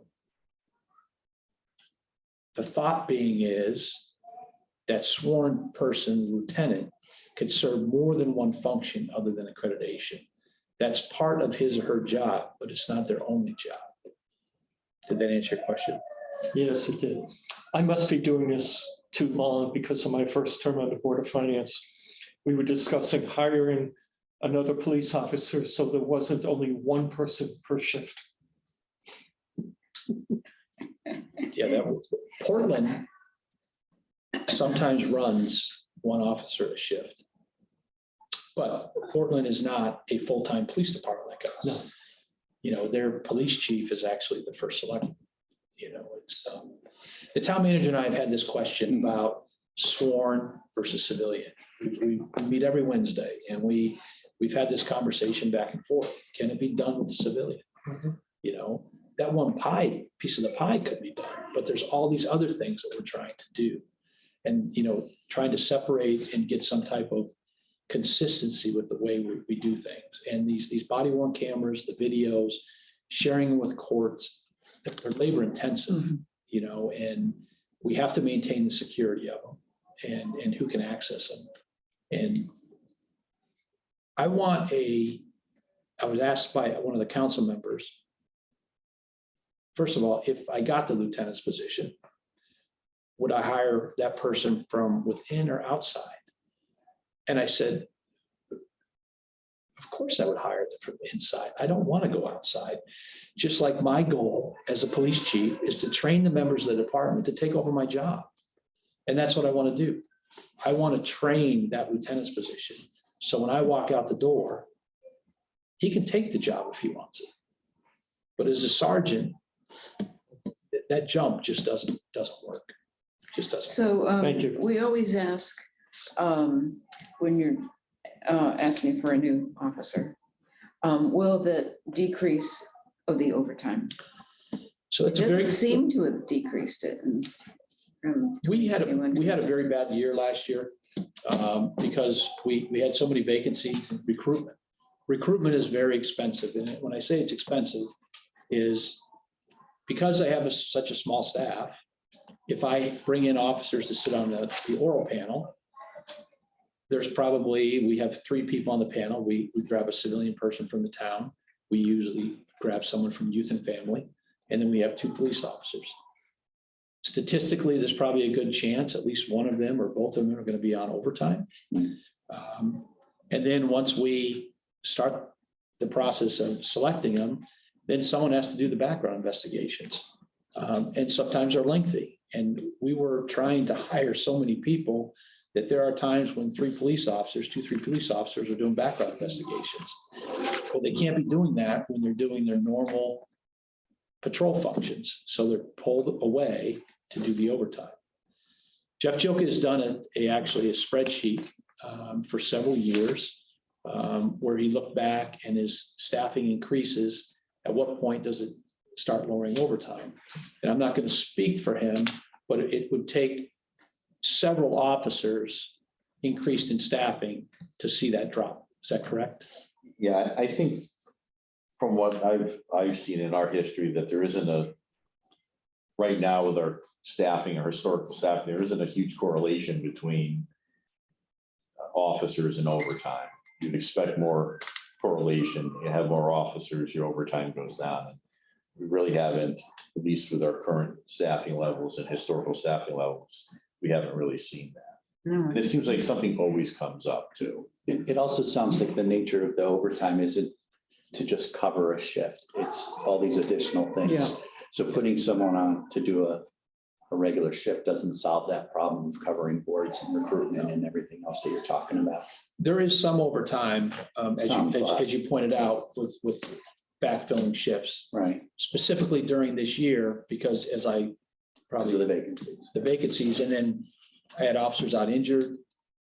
The thought being is that sworn person, lieutenant, could serve more than one function other than accreditation. That's part of his or her job, but it's not their only job. Did that answer your question?
Yes, it did. I must be doing this too long because of my first term on the Board of Finance. We were discussing hiring another police officer, so there wasn't only one person per shift.
Yeah, that was, Portland sometimes runs one officer a shift. But Portland is not a full-time police department like us.
No.
You know, their police chief is actually the first selectman. You know, it's the town manager and I have had this question about sworn versus civilian. We meet every Wednesday and we we've had this conversation back and forth. Can it be done with the civilian?
Mhm.
You know, that one piece of the pie could be done, but there's all these other things that we're trying to do. And, trying to separate and get some type of consistency with the way we do things. And these body worn cameras, the videos, sharing them with courts, they're labor intensive, and we have to maintain the security of them and who can access them. And I was asked by one of the council members, first of all, if I got the lieutenant's position, would I hire that person from within or outside? And I said, of course I would hire them from inside. I don't want to go outside. Just like my goal as a police chief is to train the members of the department to take over my job. And that's what I want to do. I want to train that lieutenant's position. So when I walk out the door, he can take the job if he wants it. But as a sergeant, that jump just doesn't work. Just doesn't.
So
Thank you.
we always ask when you're asking for a new officer, will the decrease of the overtime?
So
It
it's a
doesn't
very,
seem to have decreased it.
we had a very bad year last year because we had so many vacancies in recruitment. Recruitment is very expensive. And when I say it's expensive is because I have such a small staff, if I bring in officers to sit on the oral panel, we have 3 people on the panel. We grab a civilian person from the town. We usually grab someone from youth and family, and then we have 2 police officers. Statistically, there's probably a good chance at least one of them or both of them are going to be on overtime. And then once we start the process of selecting them, then someone has to do the background investigations. And sometimes are lengthy. And we were trying to hire so many people that there are times when 3 police officers are doing background investigations. But they can't be doing that when they're doing their normal patrol functions. So they're pulled away to do the overtime. Jeff Joka has done actually a spreadsheet for several years where he looked back and his staffing increases. At what point does it start lowering overtime? And I'm not going to speak for him, but it would take several officers increased in staffing to see that drop. Is that correct?
Yeah, I think from what I've seen in our history that there isn't right now with our staffing, our historical staffing, there isn't a huge correlation between officers and overtime. You'd expect more correlation. You have more officers, your overtime goes down. We really haven't, at least with our current staffing levels and historical staffing levels, we haven't really seen that.
No.
And it seems like something always comes up too.
It also sounds like the nature of the overtime isn't to just cover a shift. It's all these additional things.
Yeah.
So putting someone on to do a regular shift doesn't solve that problem of covering boards and recruitment and everything else that you're talking about.
There is some overtime,
Some, but-
as you pointed out, with backfilling shifts,
Right,
specifically during this year, because as I
because of
probably
the vacancies.
the vacancies, and then I had officers out injured.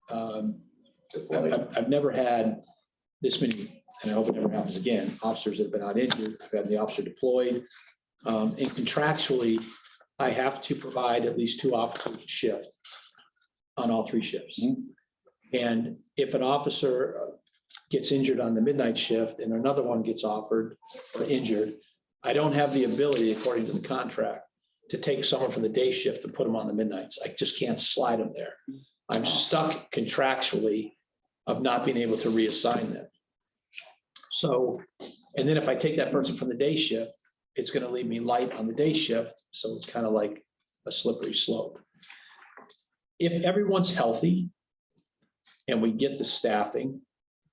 I've never had this many, and I hope it never happens again, officers that have been out injured. I've had the officer deployed. And contractually, I have to provide at least 2 officers a shift on all 3 shifts. And if an officer gets injured on the midnight shift and another one gets offered or injured, I don't have the ability, according to the contract, to take someone from the day shift and put them on the midnights. I just can't slide them there. I'm stuck contractually of not being able to reassign them. So, and then if I take that person from the day shift, it's going to leave me light on the day shift. So it's kind of like a slippery slope. If everyone's healthy and we get the staffing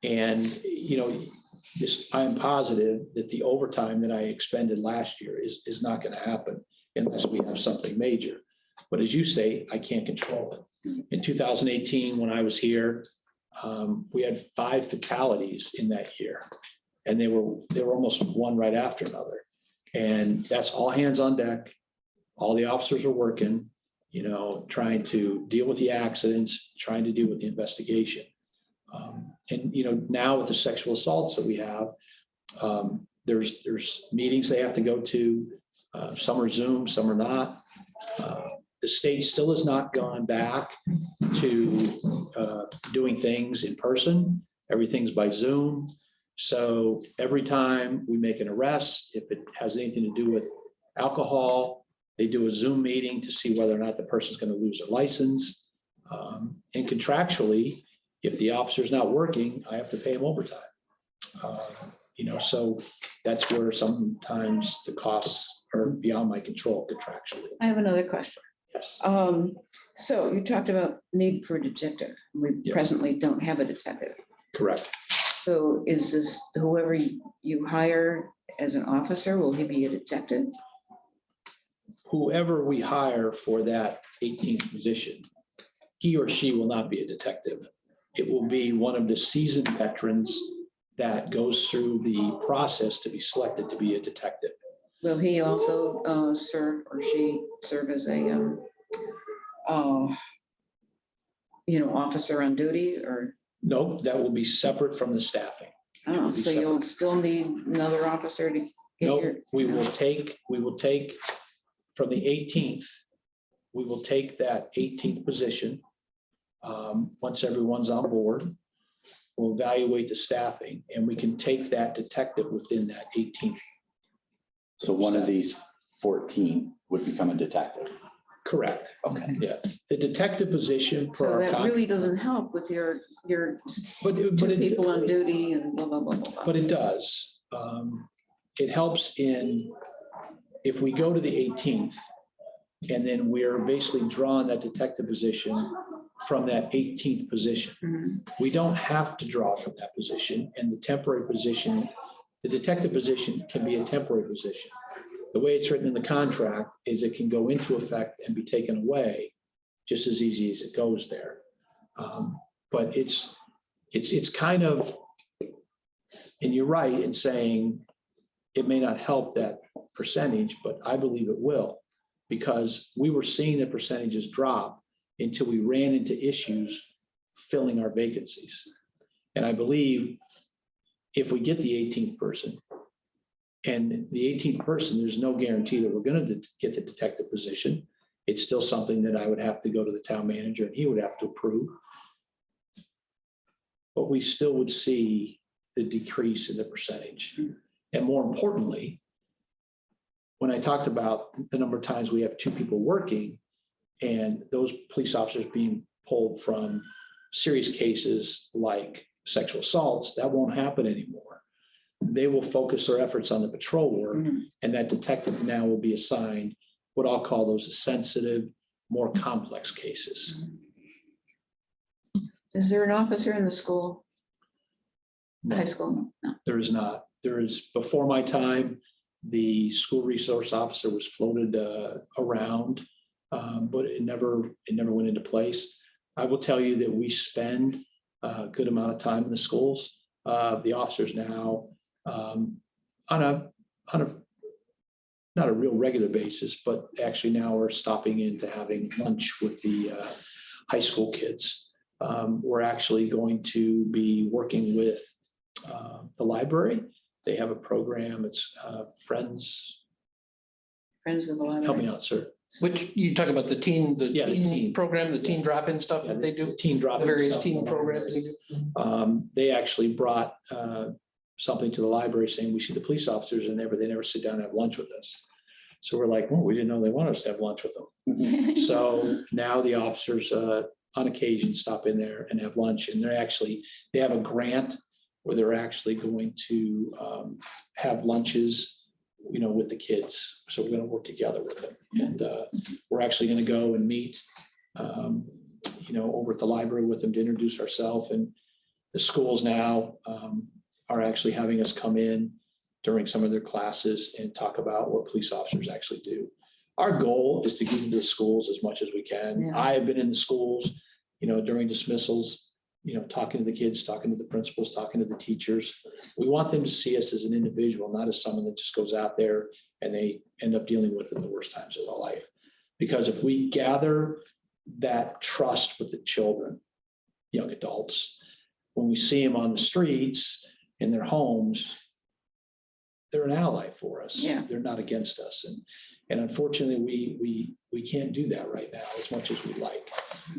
and, I am positive that the overtime that I expended last year is not going to happen unless we have something major. But as you say, I can't control it. In 2018, when I was here, we had 5 fatalities in that year. And they were almost one right after another. And that's all hands on deck. All the officers are working, trying to deal with the accidents, trying to deal with the investigation. And, now with the sexual assaults that we have, there's meetings they have to go to. Some are Zoom, some are not. The state still has not gone back to doing things in person. Everything's by Zoom. So every time we make an arrest, if it has anything to do with alcohol, they do a Zoom meeting to see whether or not the person's going to lose their license. And contractually, if the officer's not working, I have to pay him overtime. So that's where sometimes the costs are beyond my control contractually.
I have another question.
Yes.
So you talked about need for a detective. We
Yeah.
presently don't have a detective.
Correct.
So is this whoever you hire as an officer, will he be a detective?
Whoever we hire for that 18th position, he or she will not be a detective. It will be one of the seasoned veterans that goes through the process to be selected to be a detective.
Will he also serve or she serve as a officer on duty or?
No, that will be separate from the staffing.
Oh, so you'll still need another officer to get
No,
your?
we will take from the 18th, we will take that 18th position. Once everyone's on board, we'll evaluate the staffing and we can take that detective within that 18th.
So one of these 14 would become a detective.
Correct.
Okay.
Yeah, the detective position for
So
our
that really doesn't help with your
but
two people on duty and blah, blah, blah, blah, blah.
But it does. It helps if we go to the 18th and then we're basically drawing that detective position from that 18th position.
Mhm.
We don't have to draw from that position, and the temporary position, the detective position can be a temporary position. The way it's written in the contract is it can go into effect and be taken away just as easy as it goes there. But it's kind of, and you're right in saying it may not help that percentage, but I believe it will, because we were seeing the percentages drop until we ran into issues filling our vacancies. And I believe if we get the 18th person, and the 18th person, there's no guarantee that we're going to get the detective position. It's still something that I would have to go to the town manager and he would have to approve. But we still would see the decrease in the percentage. And more importantly, when I talked about the number of times we have two people working and those police officers being pulled from serious cases like sexual assaults, that won't happen anymore. They will focus their efforts on the patrol work, and that detective now will be assigned what I'll call those sensitive, more complex cases.
Is there an officer in the school?
No.
High school? No.
There is not. There is, before my time, the school resource officer was floated around, but it never went into place. I will tell you that we spend a good amount of time in the schools. The officers now on a not a real regular basis, but actually now we're stopping in to having lunch with the high school kids. We're actually going to be working with the library. They have a program. It's Friends.
Friends of the library.
Help me out, sir.
Which you talk about the teen
teen
program, the teen drop-in stuff that they do,
Teen drop.
the various teen programs they do.
They actually brought something to the library saying we see the police officers and they never sit down and have lunch with us. So we're like, well, we didn't know they wanted us to have lunch with them. So now the officers on occasion stop in there and have lunch, and they have a grant where they're actually going to have lunches, with the kids. So we're going to work together with them, and we're actually going to go and meet, over at the library with them to introduce ourselves. And the schools now are actually having us come in during some of their classes and talk about what police officers actually do. Our goal is to get into the schools as much as we can.
Yeah.
I have been in the schools, during dismissals, talking to the kids, talking to the principals, talking to the teachers. We want them to see us as an individual, not as someone that just goes out there and they end up dealing with in the worst times of their life. Because if we gather that trust with the children, young adults, when we see them on the streets, in their homes, they're an ally for us.
Yeah.
They're not against us. And unfortunately, we can't do that right now as much as we'd like.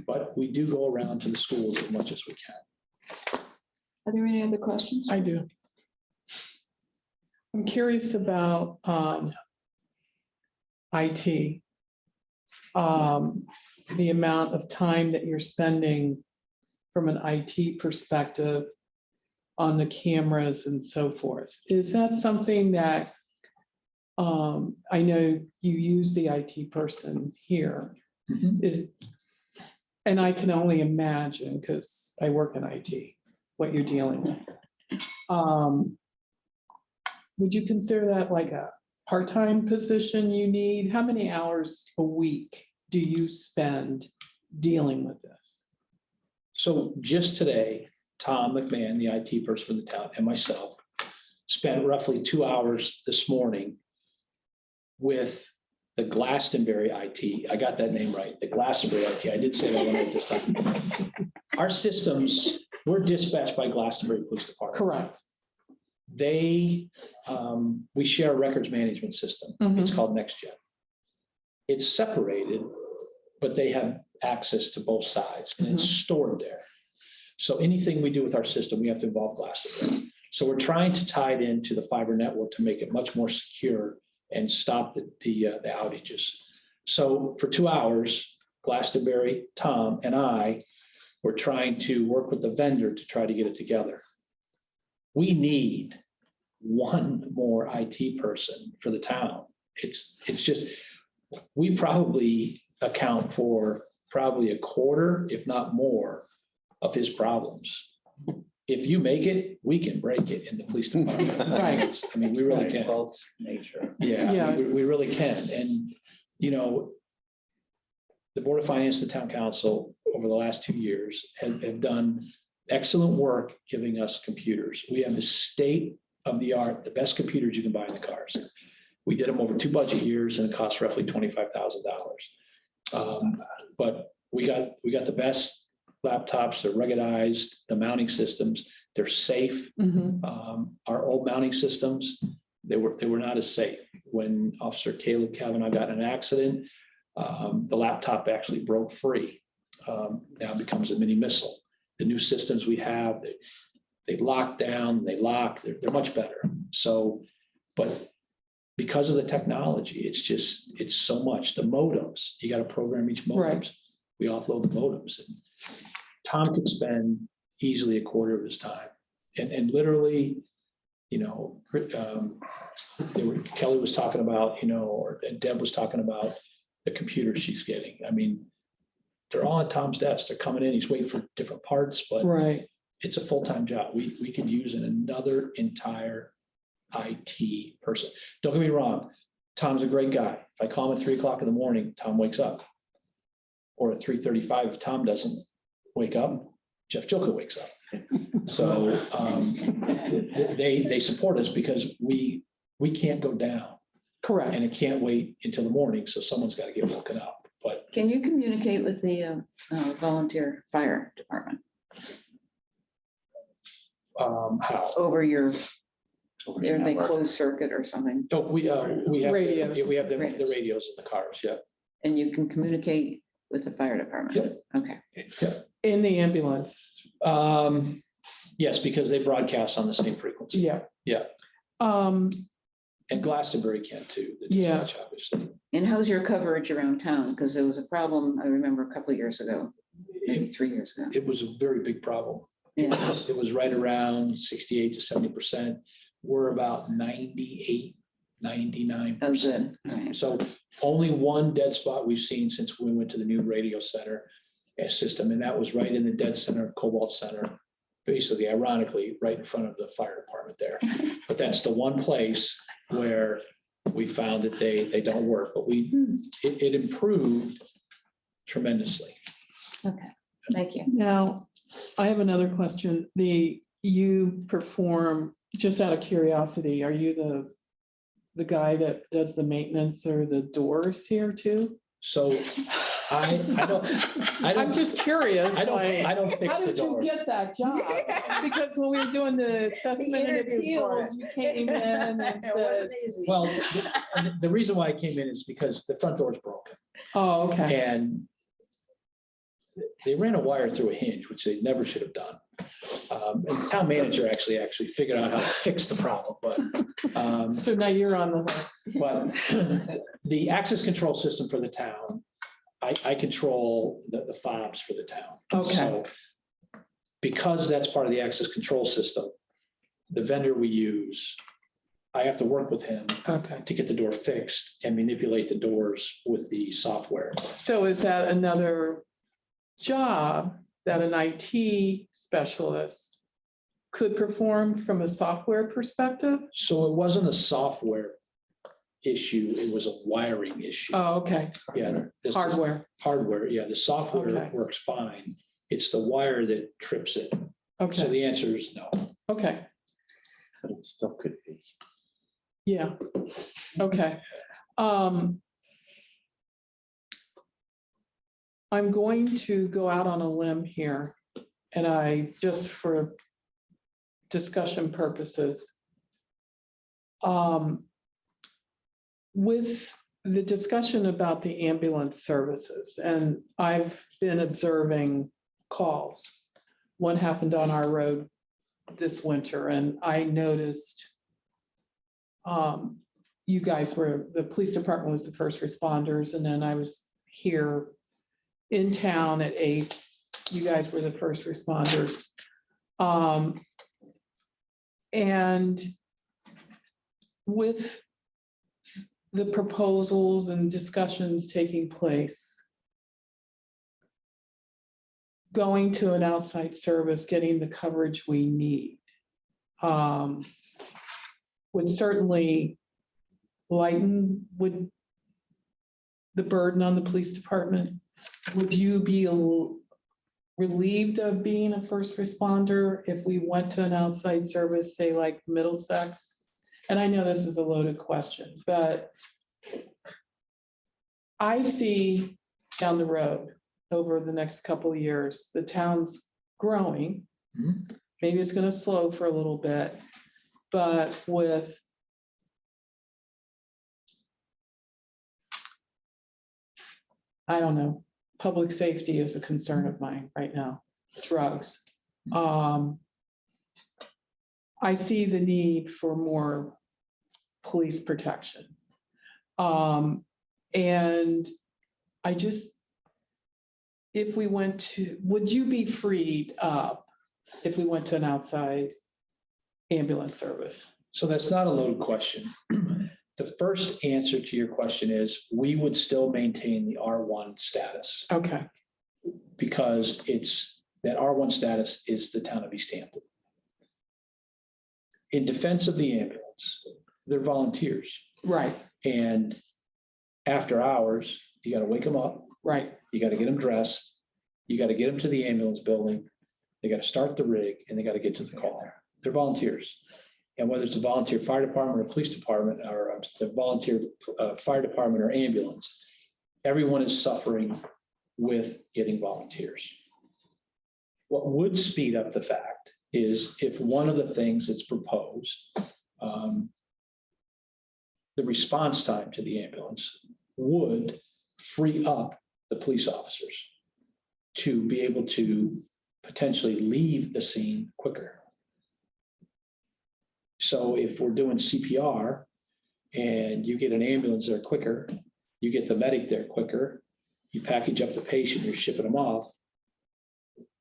But we do go around to the schools as much as we can.
Are there any other questions?
I do. I'm curious about IT. The amount of time that you're spending from an IT perspective on the cameras and so forth. Is that something that I know you use the IT person here is, and I can only imagine because I work in IT, what you're dealing with. Would you consider that like a part-time position you need? How many hours a week do you spend dealing with this?
So just today, Tom McMahon, the IT person for the town, and myself spent roughly 2 hours this morning with the Glastonbury IT. I got that name right, the Glastonbury IT. I did say that when I decided. Our systems, we're dispatched by Glastonbury Police Department.
Correct.
They, we share a records management system. It's called NextGen. It's separated, but they have access to both sides and it's stored there. So anything we do with our system, we have to involve Glastonbury. So we're trying to tie it into the fiber network to make it much more secure and stop the outages. So for 2 hours, Glastonbury, Tom, and I were trying to work with the vendor to try to get it together. We need one more IT person for the town. It's just, we probably account for probably a quarter, if not more, of his problems. If you make it, we can break it in the police department.
Right.
I mean, we really can.
Nature.
Yeah,
Yeah,
we really can. And, you know, the Board of Finance, the Town Council, over the last 2 years have done excellent work giving us computers. We have the state of the art, the best computers you can buy in the cars. We did them over 2 budget years and it cost roughly $25,000. But we got the best laptops, they're ruggedized, the mounting systems, they're safe. Our old mounting systems, they were not as safe. When Officer Caleb Kavanaugh got in an accident, the laptop actually broke free. Now it becomes a mini missile. The new systems we have, they lock down, they lock, they're much better. So, but because of the technology, it's so much. The modems, you got to program each modems.
Right.
We offload the modems. And Tom could spend easily a quarter of his time. And literally, you know, Kelly was talking about, you know, and Deb was talking about the computer she's getting. I mean, they're all on Tom's desk. They're coming in. He's waiting for different parts, but
Right.
it's a full-time job. We could use another entire IT person. Don't get me wrong. Tom's a great guy. If I call him at 3 o'clock in the morning, Tom wakes up. Or at 3:35, if Tom doesn't wake up, Jeff Joker wakes up. So they support us because we can't go down
Correct.
and it can't wait until the morning. So someone's got to get woken up. But
Can you communicate with the volunteer fire department
how?
over your, are they closed circuit or something?
Oh, we have
Radios.
we have the radios in the cars. Yeah.
And you can communicate with the fire department?
Yep.
Okay.
In the ambulance.
Yes, because they broadcast on the same frequency.
Yeah.
Yeah. And Glastonbury can too. the
Yeah.
dispatch, obviously.
And how's your coverage around town? Because there was a problem, I remember a couple of years ago, maybe 3 years ago.
It was a very big problem.
Yeah.
It was right around 68 to 70%. We're about 98, 99%.
Oh, good. All right.
So only one dead spot we've seen since we went to the new radio center system, and that was right in the dead center of Cobalt Center, basically ironically, right in front of the fire department there. But that's the one place where we found that they don't work, but it improved tremendously.
Okay, thank you.
Now, I have another question. You perform, just out of curiosity, are you the guy that does the maintenance or the doors here too?
So I
I'm
don't,
just curious,
I
like,
don't fix
how
the
did you
door.
get that job? Because when we were doing the assessment and
interviewed for
appeals, you came in and said,
easy.
Well, the reason why I came in is because the front door is broken
oh, okay.
and they ran a wire through a hinge, which they never should have done. And the town manager actually figured out how to fix the problem, but
So now you're on the hook.
but the access control system for the town, I control the fobs for the town.
Okay.
So because that's part of the access control system, the vendor we use, I have to work with him
Okay.
to get the door fixed and manipulate the doors with the software.
So is that another job that an IT specialist could perform from a software perspective?
So it wasn't a software issue, it was a wiring issue.
Oh, okay.
Yeah. this-
Hardware.
Hardware, yeah, the software
Okay.
works fine. It's the wire that trips it. So
Okay.
the answer is no.
Okay.
But it still could be.
Yeah. Okay. I'm going to go out on a limb here, and I, just for discussion purposes. With the discussion about the ambulance services, and I've been observing calls. One happened on our road this winter, and I noticed you guys were, the police department was the first responders, and then I was here in town at ACE. You guys were the first responders. And with the proposals and discussions taking place, going to an outside service, getting the coverage we need, would certainly lighten the burden on the police department. Would you be relieved of being a first responder if we went to an outside service, say like Middlesex? And I know this is a loaded question, but I see down the road over the next couple of years, the town's growing.
Mhm.
Maybe it's going to slow for a little bit, but with I don't know, public safety is a concern of mine right now, drugs. I see the need for more police protection. And I just, if we went to, would you be freed up if we went to an outside ambulance service?
So that's not a loaded question. The first answer to your question is we would still maintain the R1 status
Okay,
because that R1 status is the town of East Hampton. In defense of the ambulance, they're volunteers.
right,
And after hours, you got to wake them up,
right,
you got to get them dressed, you got to get them to the ambulance building, they got to start the rig, and they got to get to the call. They're volunteers. And whether it's a volunteer fire department or police department, or the volunteer fire department or ambulance, everyone is suffering with getting volunteers. What would speed up the fact is if one of the things that's proposed, the response time to the ambulance would free up the police officers to be able to potentially leave the scene quicker. So if we're doing CPR and you get an ambulance there quicker, you get the medic there quicker, you package up the patient, you're shipping them off,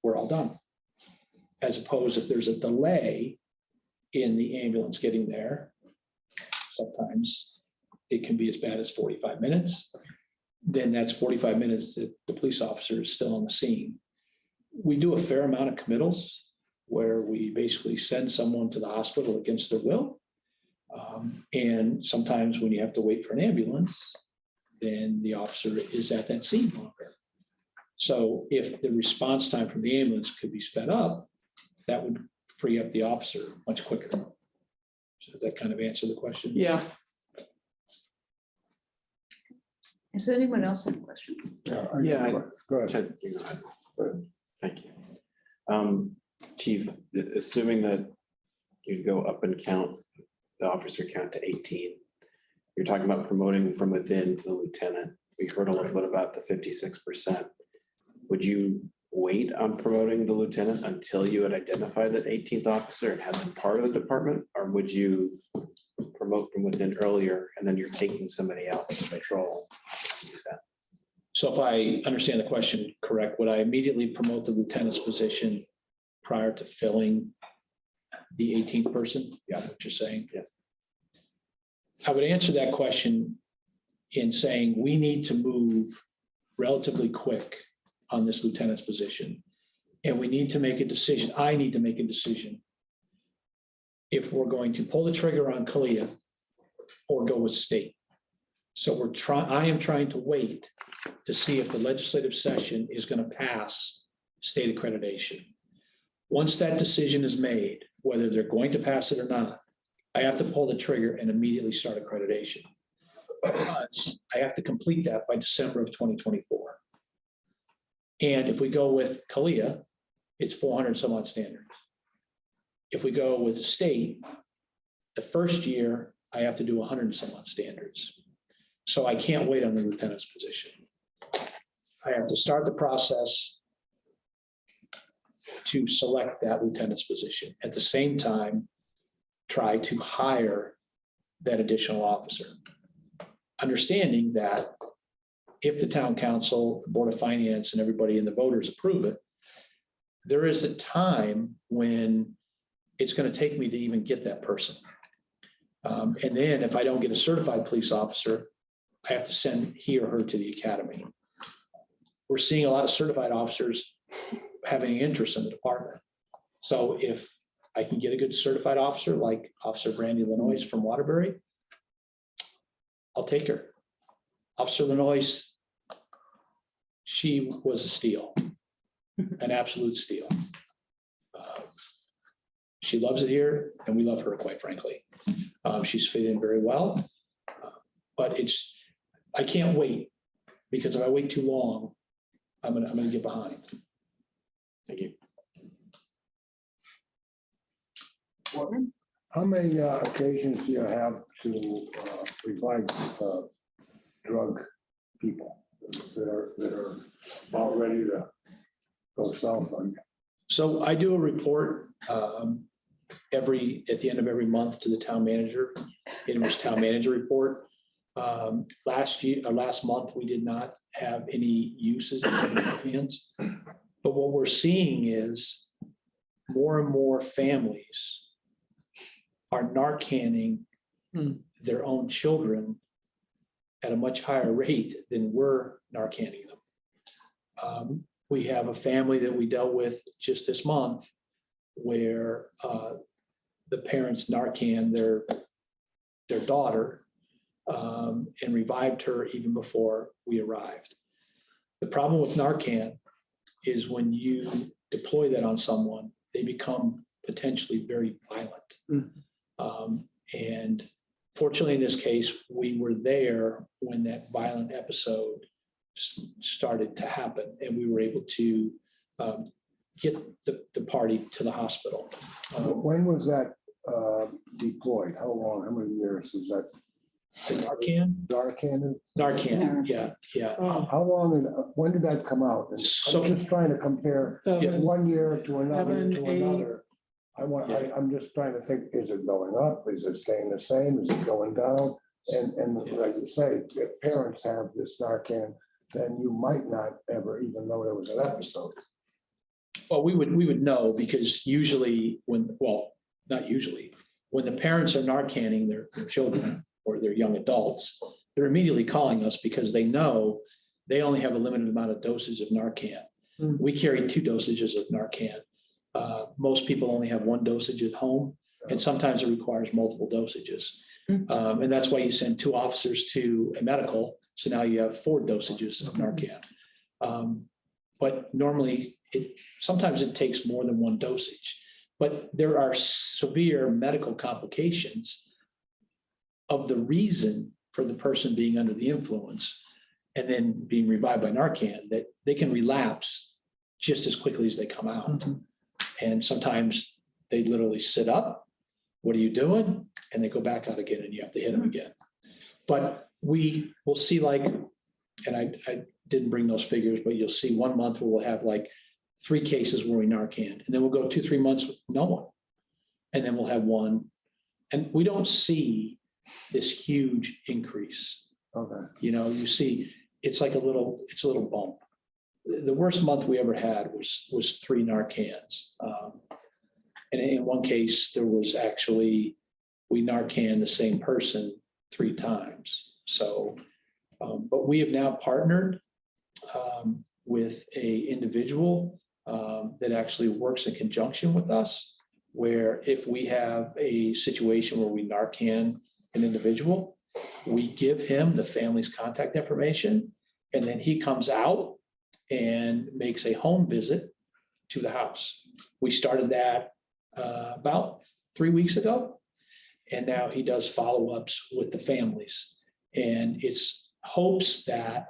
we're all done. As opposed if there's a delay in the ambulance getting there, sometimes it can be as bad as 45 minutes. Then that's 45 minutes that the police officer is still on the scene. We do a fair amount of committals where we basically send someone to the hospital against their will. And sometimes when you have to wait for an ambulance, then the officer is at that scene longer. So if the response time from the ambulance could be sped up, that would free up the officer much quicker. So does that kind of answer the question?
yeah.
Does anyone else have questions?
Yeah,
Go ahead.
Ted, you go ahead. Thank you. Chief, assuming that you go up and count the officer count to 18, you're talking about promoting from within to the lieutenant. We heard a little bit about the 56%. Would you wait on promoting the lieutenant until you had identified that 18th officer and had them part of the department? Or would you promote from within earlier and then you're taking somebody out to patrol?
So if I understand the question correct, would I immediately promote the lieutenant's position prior to filling the 18th person? Yeah, what you're saying?
Yes.
I would answer that question in saying we need to move relatively quick on this lieutenant's position. And we need to make a decision. I need to make a decision if we're going to pull the trigger on Kalia or go with state. So I am trying to wait to see if the legislative session is going to pass state accreditation. Once that decision is made, whether they're going to pass it or not, I have to pull the trigger and immediately start accreditation. Because I have to complete that by December of 2024. And if we go with Kalia, it's 400 some odd standards. If we go with the state, the first year, I have to do 100 some odd standards. So I can't wait on the lieutenant's position. I have to start the process to select that lieutenant's position. At the same time, try to hire that additional officer. Understanding that if the town council, the Board of Finance, and everybody and the voters approve it, there is a time when it's going to take me to even get that person. And then if I don't get a certified police officer, I have to send he or her to the academy. We're seeing a lot of certified officers having interest in the department. So if I can get a good certified officer like Officer Brandy Lenoyce from Waterbury, I'll take her. Officer Lenoyce, she was a steal, an absolute steal. She loves it here and we love her, quite frankly. She's fit in very well, but I can't wait, because if I wait too long, I'm gonna get behind. Thank you.
How many occasions do you have to revive drug people that are about ready to go south on you?
So I do a report at the end of every month to the town manager, in which town manager report. Last month, we did not have any uses in our hands. But what we're seeing is more and more families are Narcaning their own children at a much higher rate than we're Narcaning them. We have a family that we dealt with just this month where the parents Narcan their daughter and revived her even before we arrived. The problem with Narcan is when you deploy that on someone, they become potentially very violent. And fortunately, in this case, we were there when that violent episode started to happen, and we were able to get the party to the hospital.
When was that deployed? How long? How many years is that?
The Narcan? Narcan, yeah.
How long and when did that come out? And
So-
I'm just trying to compare one year to another to
7, 8.
another. I'm just trying to think, is it going up? Is it staying the same? Is it going down? And like you say, if parents have this Narcan, then you might not ever even know there was an episode.
Well, we would know, because usually not usually, when the parents are Narcaning their children or their young adults, they're immediately calling us because they know they only have a limited amount of dosage of Narcan. We carry 2 dosages of Narcan. Most people only have 1 dosage at home, and sometimes it requires multiple dosages. And that's why you send 2 officers to a medical. So now you have 4 dosages of Narcan. But normally, sometimes it takes more than 1 dosage. But there are severe medical complications of the reason for the person being under the influence. and then being revived by Narcan, that they can relapse just as quickly as they come out. And sometimes they literally sit up. What are you doing? And they go back out again and you have to hit them again. But we will see like, and I didn't bring those figures, but you'll see 1 month where we'll have like 3 cases where we Narcan, and then we'll go 2-3 months with no one. And then we'll have 1. And we don't see this huge increase.
Okay.
You know, you see, it's like a little bump. The worst month we ever had was 3 Narcans. And in one case, there was actually, we Narcan the same person 3 times. So, but we have now partnered with a individual that actually works in conjunction with us, where if we have a situation where we Narcan an individual, we give him the family's contact information, and then he comes out and makes a home visit to the house. We started that about 3 weeks ago, and now he does follow-ups with the families. And it's hopes that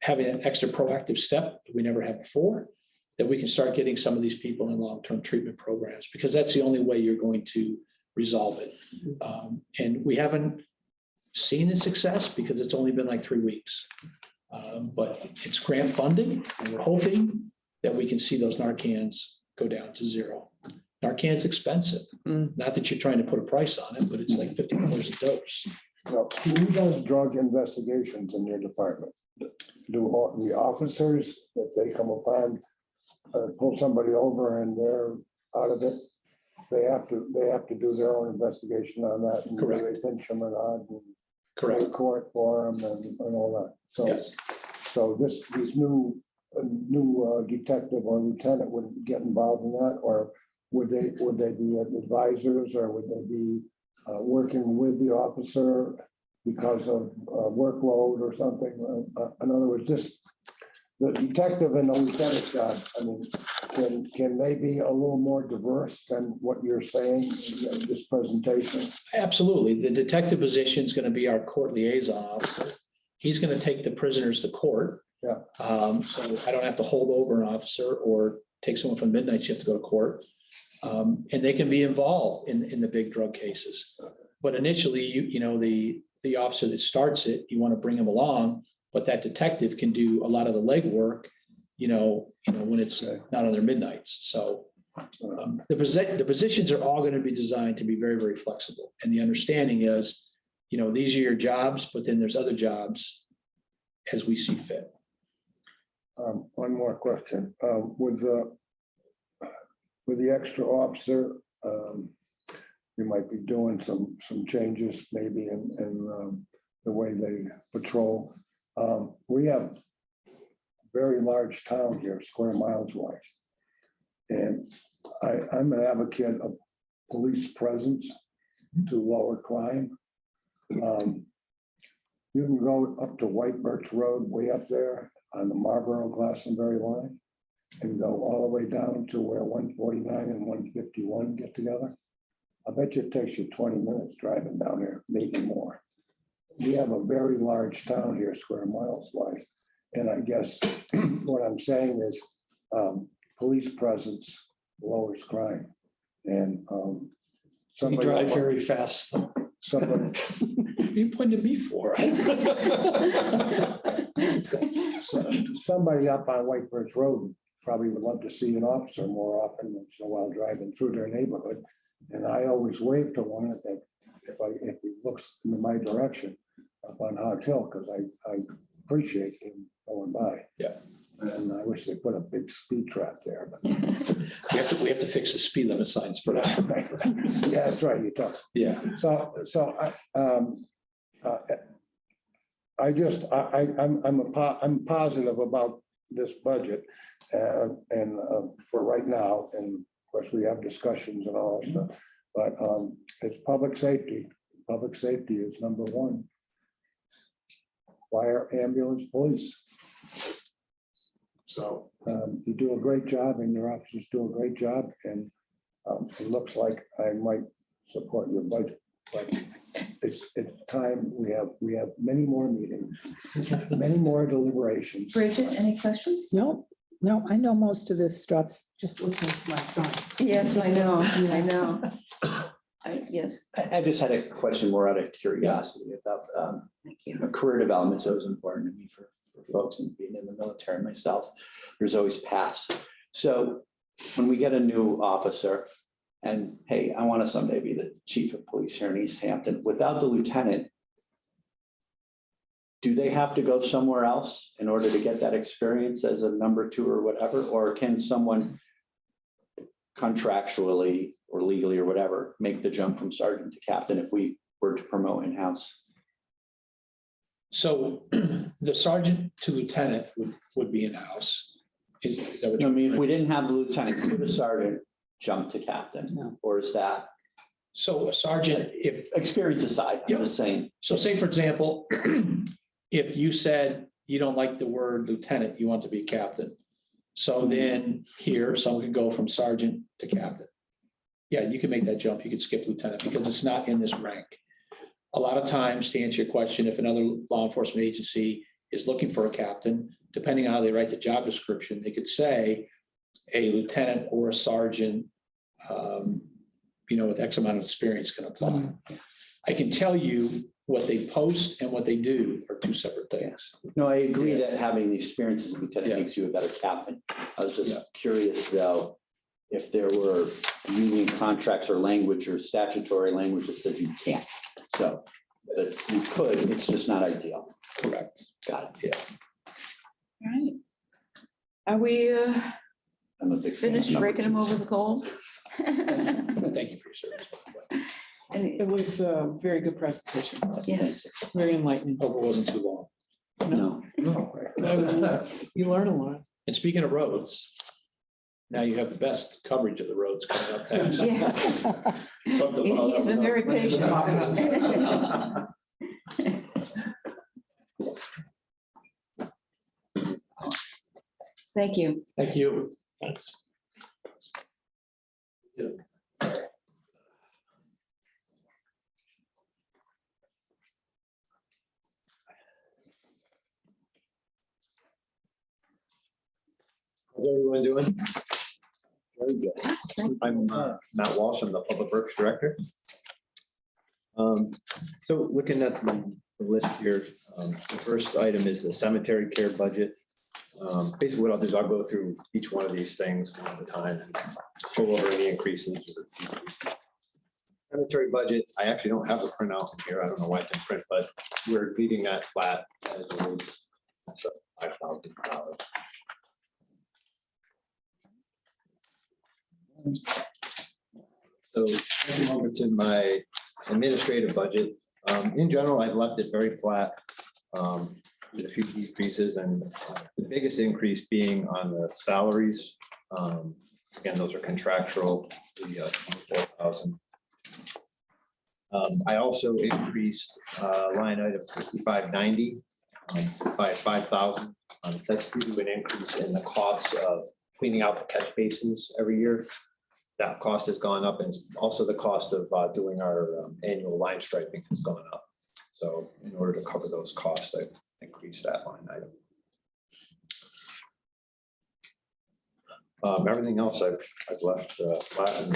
having an extra proactive step that we never had before, that we can start getting some of these people in long-term treatment programs, because that's the only way you're going to resolve it. And we haven't seen the success because it's only been like 3 weeks. But it's grant funded, and we're hoping that we can see those Narcans go down to 0. Narcan's expensive. Not that you're trying to put a price on it, but it's like $50 a dose.
Now, who does drug investigations in your department? Do all the officers, if they come upon, pull somebody over and they're out of it, they have to do their own investigation on that? And
Correct.
do they pinch them or not? And
Correct.
go to court for them and all that. So,
Yes.
so these new detective or lieutenant would get involved in that, or would they be advisors, or would they be working with the officer because of workload or something? In other words, the detective and the lieutenant job, I mean, can they be a little more diverse than what you're saying in this presentation?
Absolutely. The detective position is going to be our court liaison officer. He's going to take the prisoners to court.
Yeah.
So I don't have to hold over an officer or take someone from midnight shift to go to court. And they can be involved in the big drug cases. But initially, you know, the officer that starts it, you want to bring him along, but that detective can do a lot of the legwork, you know, when it's not on their midnights. So the positions are all going to be designed to be very, very flexible. And the understanding is, you know, these are your jobs, but then there's other jobs as we see fit.
One more question. With the extra officer, you might be doing some changes maybe in the way they patrol. We have a very large town here, square miles wise. And I'm an advocate of police presence to lower crime. You can go up to White Birch Road, way up there on the Marlboro Glastonbury line, and go all the way down to where 149 and 151 get together. I bet you it takes you 20 minutes driving down there, maybe more. We have a very large town here, square miles wide. And I guess what I'm saying is police presence lowers crime. And
You
somebody
drive very fast, though.
somebody,
You pointed me for
somebody up on White Birch Road probably would love to see an officer more often than so while driving through their neighborhood. And I always wave to one if he looks in my direction up on Hog Hill, because I appreciate him going by.
Yeah.
And I wish they put a big speed trap there, but
We have to fix the speed limit signs for that.
yeah, that's right, you talk.
Yeah.
I'm positive about this budget and for right now, and of course we have discussions and all that stuff, but it's public safety. Public safety is number one. Fire, ambulance, police. So you do a great job, and your officers do a great job, and it looks like I might support your budget, but time, we have many more meetings, many more deliberations.
Bridget, any questions?
No, I know most of this stuff, just listening to my son.
Yes, I know, I know. Yes,
I just had a question more out of curiosity about
thank you.
career development. So it's important to me for folks and being in the military myself. There's always paths. So when we get a new officer and, hey, I want to someday be the chief of police here in East Hampton, without the lieutenant, do they have to go somewhere else in order to get that experience as a number 2 or whatever? Or can someone contractually or legally or whatever make the jump from sergeant to captain if we were to promote in-house?
So the sergeant to lieutenant would be in-house. Is that what
I
you
mean, if we didn't have the lieutenant, could a sergeant jump to captain?
No.
Or is that
So a sergeant, if,
experience aside? I'm
Yep.
just saying.
so say for example, if you said you don't like the word lieutenant, you want to be captain. So then here, someone could go from sergeant to captain. Yeah, you can make that jump. You could skip lieutenant because it's not in this rank. A lot of times, to answer your question, if another law enforcement agency is looking for a captain, depending on how they write the job description, they could say a lieutenant or a sergeant, with X amount of experience can apply. I can tell you what they post and what they do are two separate things.
No, I agree that having the experience as a lieutenant
Yeah.
makes you a better captain. I was just
Yeah.
curious though, if there were union contracts or language or statutory language that said you can't. So, but you could, it's just not ideal.
Correct.
Got it.
All right. Are we
I'm a big fan of
finished
number
breaking them
twos.
over the coals?
Thank you for your service.
Any-
It was a very good presentation,
Yes,
very enlightening.
Hope it wasn't too long.
No,
You learn a lot.
And speaking of roads, now you have the best coverage of the roads coming up there.
yes. He's been very patient. Thank you.
Thank you. Thanks.
How's everyone doing? Very good. I'm Matt Walsh, I'm the Public Works Director. So looking at the list here, the first item is the cemetery care budget. Basically what I'll do is I'll go through each one of these things one at a time, and go over any increases. Cemetery budget, I actually don't have a printout in here. I don't know why it didn't print, but we're leaving that flat as it is. So $5,000. So moving over to my administrative budget, in general, I've left it very flat with a few decreases, and the biggest increase being on the salaries. Again, those are contractual, the 24,000. I also increased line item 5590 by 5,000. That's due to an increase in the cost of cleaning out the catch basins every year. That cost has gone up, and also the cost of doing our annual line striping has gone up. So in order to cover those costs, I've increased that line item. Everything else I've left flat, and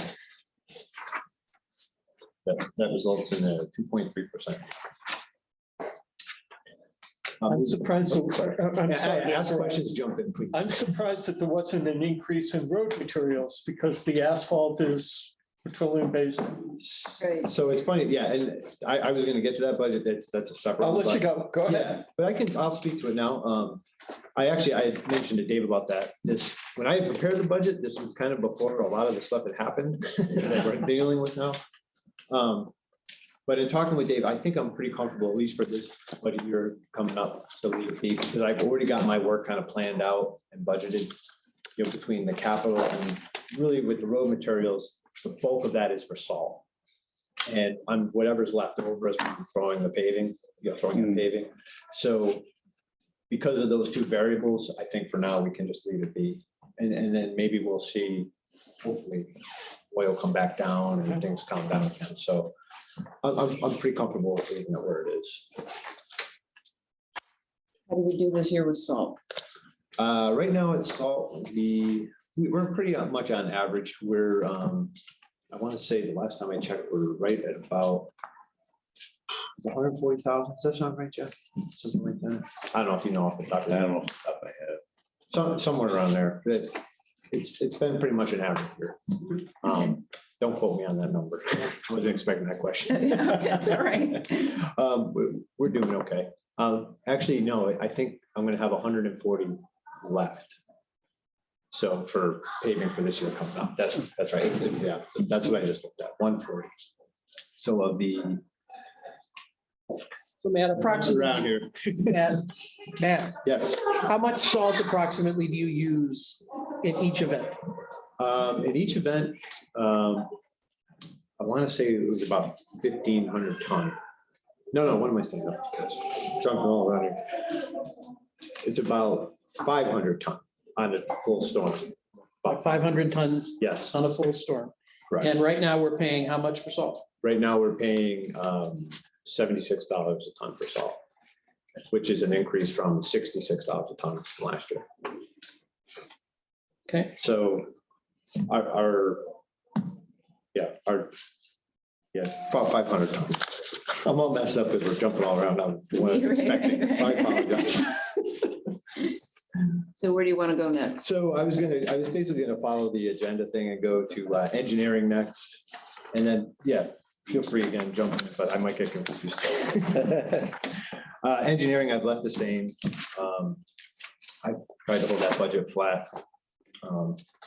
that results in a 2.3%.
I'm surprised. I'm sorry.
Ask questions, jump in, please.
I'm surprised that there wasn't an increase in road materials because the asphalt is petroleum based.
Right.
So it's funny, yeah, and I was gonna get to that budget, that's a separate.
I'll
one,
let you
but-
go. Go
Yeah,
ahead.
but I'll speak to it now. I had mentioned to Dave about that. When I prepared the budget, this was kind of before a lot of the stuff that happened that we're dealing with now. But in talking with Dave, I think I'm pretty comfortable, at least for this budget year coming up, so because I've already got my work kind of planned out and budgeted, between the capital and really with the road materials, the bulk of that is for salt. And on whatever's left over is throwing the paving, throwing in paving. So because of those two variables, I think for now we can just leave it be. And then maybe we'll see, hopefully, oil come back down and things calm down again. So I'm pretty comfortable with leaving it where it is.
How do we do this year with salt?
Right now it's salt, we're pretty much on average. We're, I want to say the last time I checked, we're right at about 140,000. Does that sound right, Jeff? Something like that. I don't know if you know off the top of
I
your
don't
head.
know off the top of my head.
Somewhere around there. But it's been pretty much an average year. Don't quote me on that number. I wasn't expecting that question.
That's all right.
We're doing okay. Actually, no, I think I'm gonna have 140 left. So for paving for this year coming up, that's right. Yeah, that's what I just looked at, 140. So of the.
So Matt, approximately,
Around here.
Matt,
Yes.
how much salt approximately do you use in each event?
In each event, I want to say it was about 1,500 ton. No, what am I saying? Jumping all around here. It's about 500 ton on a full storm.
About 500 tons
Yes,
on a full storm.
correct.
And right now, we're paying how much for salt?
Right now, we're paying $76 a ton for salt, which is an increase from $66 a ton from last year.
Okay.
So our about 500 tons. I'm all messed up because we're jumping all around on what I was expecting. So I apologize.
So where do you want to go next?
So I was basically gonna follow the agenda thing and go to engineering next. And then, yeah, feel free again, jump in, but I might get confused. Engineering, I've left the same. I tried to hold that budget flat.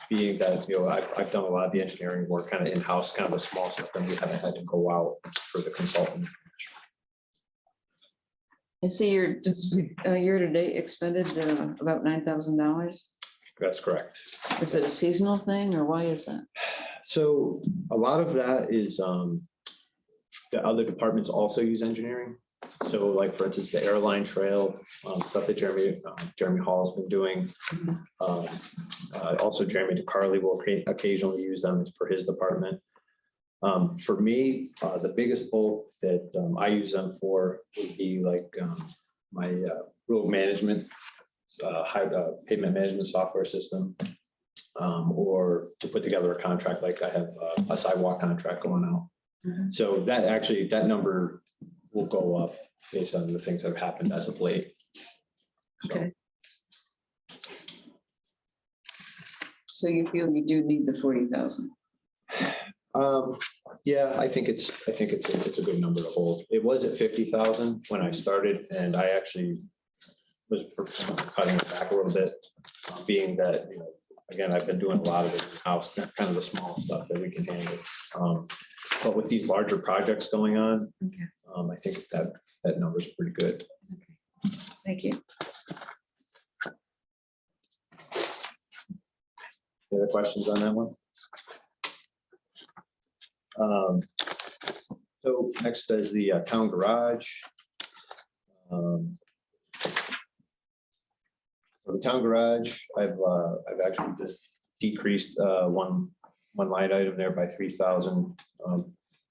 Being that, I've done a lot of the engineering work kind of in-house, kind of the small stuff, and we haven't had to go out for the consultant.
I see your year-to-date expended about $9,000.
That's correct.
Is it a seasonal thing or why is that?
So a lot of that is the other departments also use engineering. So like, for instance, the airline trail, stuff that Jeremy Hall has been doing. Also Jeremy DeCarly will occasionally use them for his department. For me, the biggest bulk that I use them for would be like my road management, pavement management software system, or to put together a contract, like I have a sidewalk contract going out. So that number will go up based on the things that have happened as of late.
Okay. So you feel you do need the 40,000?
Yeah, I think it's a good number to hold. It was at 50,000 when I started, and I actually was cutting it back a little bit, being that, again, I've been doing a lot of it in-house, kind of the small stuff that we can handle. But with these larger projects going on, I think that number is pretty good.
Okay. Thank you.
Any other questions on that one? So next is the town garage. So the town garage, I've actually just decreased one line item there by 3,000.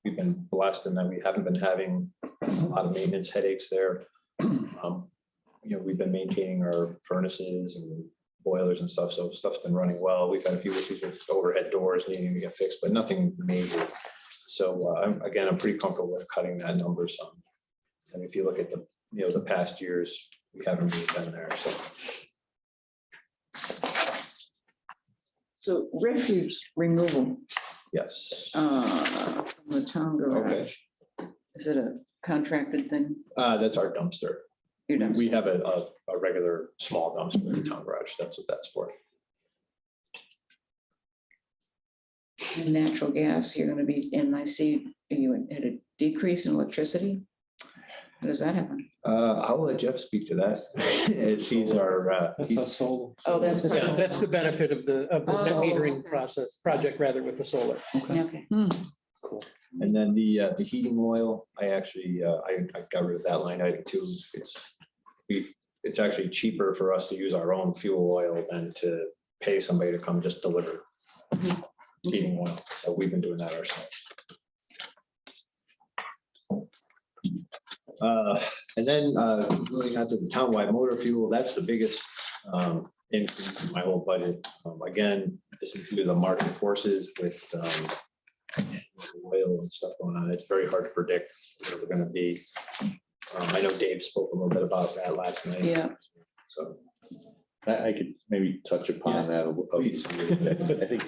We've been blessed in that we haven't been having a lot of maintenance headaches there. We've been maintaining our furnaces and boilers and stuff, so stuff's been running well. We've had a few issues with overhead doors needing to get fixed, but nothing major. So I'm pretty comfortable with cutting that number some. And if you look at the past years, we haven't really been there, so.
So refuse removal
Yes.
from the town garage.
Okay.
Is it a contracted thing?
That's our dumpster.
Your dumpster?
We have a regular small dumpster in the town garage. That's what that's for.
And natural gas, you're gonna be, and I see you had a decrease in electricity. How does that happen?
I'll let Jeff speak to that. He's our.
That's a solar.
Oh, that's.
Yeah, that's the benefit of the net
Oh,
metering
okay.
project rather with the solar.
Okay.
And then the heating oil, I got rid of that line item too. It's actually cheaper for us to use our own fuel oil than to pay somebody to come just deliver.
heating oil. So we've been doing that ourselves. And then going on to the townwide motor fuel, that's the biggest increase in my whole budget. Again, this is due to the market forces with oil and stuff going on. It's very hard to predict where we're going to be. I know Dave spoke a little bit about that last night.
Yeah.
So
I could maybe touch upon that.
please.
I think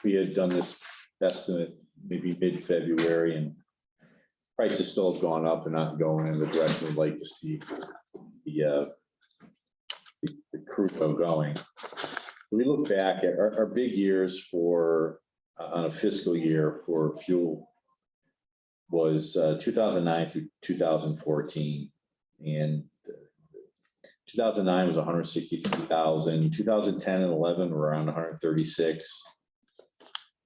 we had done this estimate maybe mid-February, and prices still have gone up and not going in the direction we'd like to see the crude oil going. We look back at our big years for on a fiscal year for fuel was 2009 through 2014, and 2009 was 163,000. 2010 and 11 were around 136.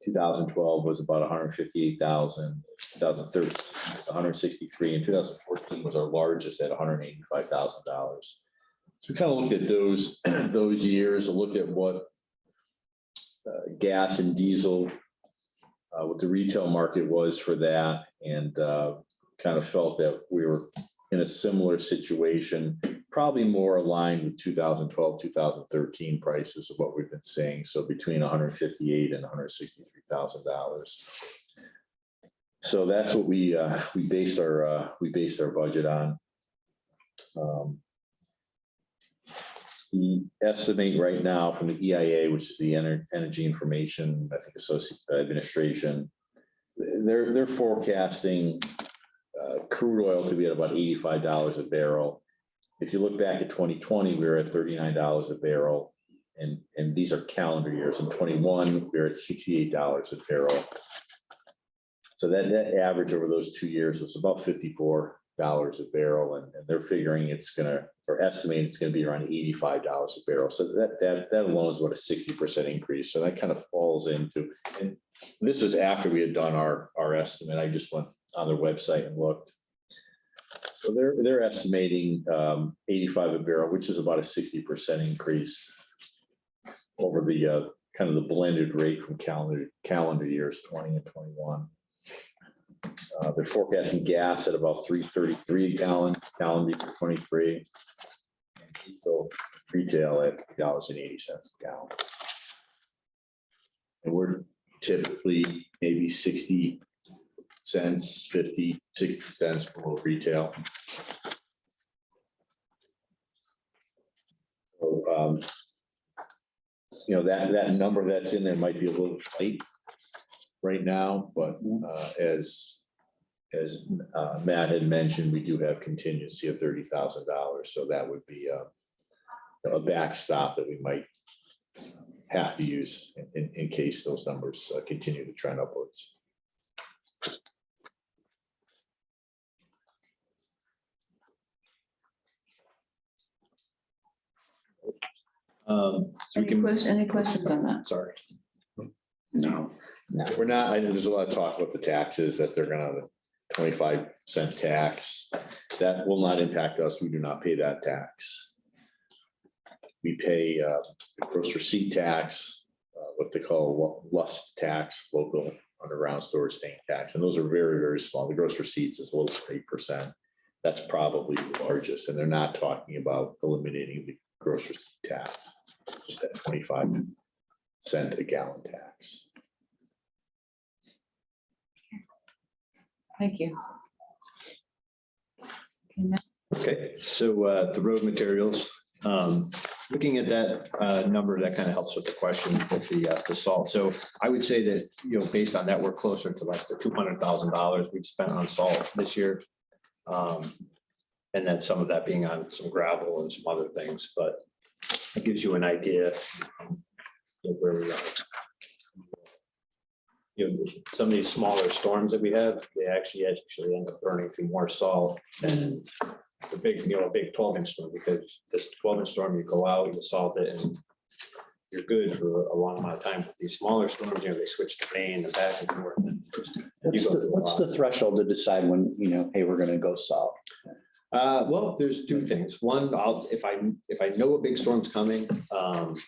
2012 was about 158,000. 2013 163, and 2014 was our largest at $185,000. So we kind of looked at those years, and looked at what gas and diesel, what the retail market was for that, and kind of felt that we were in a similar situation, probably more aligned with 2012, 2013 prices of what we've been seeing. So between $158,000 and $163,000. So that's what we based our budget on. The estimate right now from the EIA, which is the Energy Information, I think, Administration, they're forecasting crude oil to be at about $85 a barrel. If you look back at 2020, we were at $39 a barrel, and these are calendar years. In 21, we were at $68 a barrel. So that average over those 2 years was about $54 a barrel, and they're figuring estimating it's going to be around $85 a barrel. So that alone is about a 60% increase. So that kind of falls into, and this is after we had done our estimate. I just went on their website and looked. So they're estimating 85 a barrel, which is about a 60% increase over the kind of the blended rate from calendar years 20 and 21. They're forecasting gas at about $3.33 a gallon, calendar year 23. And diesel retail at $3.80 a gallon. And we're typically maybe 60 cents, 50, 60 cents below retail. So, that number that's in there might be a little tight right now, but as Matt had mentioned, we do have contingency of $30,000. So that would be a backstop that we might have to use in case those numbers continue to trend upwards.
So we can,
Any questions on that?
sorry.
No, we're not. I know there's a lot of talk about the taxes, that they're gonna have a 25-cent tax. That will not impact us. We do not pay that tax. We pay gross receipt tax, what they call LUST tax, local underground storage tank tax, and those are very, very small. The gross receipts is a little 8%. That's probably the largest, and they're not talking about eliminating the gross receipt tax, just that 25-cent a gallon tax.
Thank you.
Okay, so the road materials, looking at that number, that kind of helps with the question with the salt. So I would say that, based on that, we're closer to like the $200,000 we've spent on salt this year. And then some of that being on some gravel and some other things, but it gives you an idea of where we are. Some of these smaller storms that we have, they actually end up burning through more salt than the big, a big 12-inch storm, because this 12-inch storm, you go out, you salt it, and you're good for a long amount of time. With these smaller storms, they switch to Maine and back and forth.
What's the threshold to decide when, hey, we're going to go salt?
Well, there's two things. One, if I know a big storm's coming, and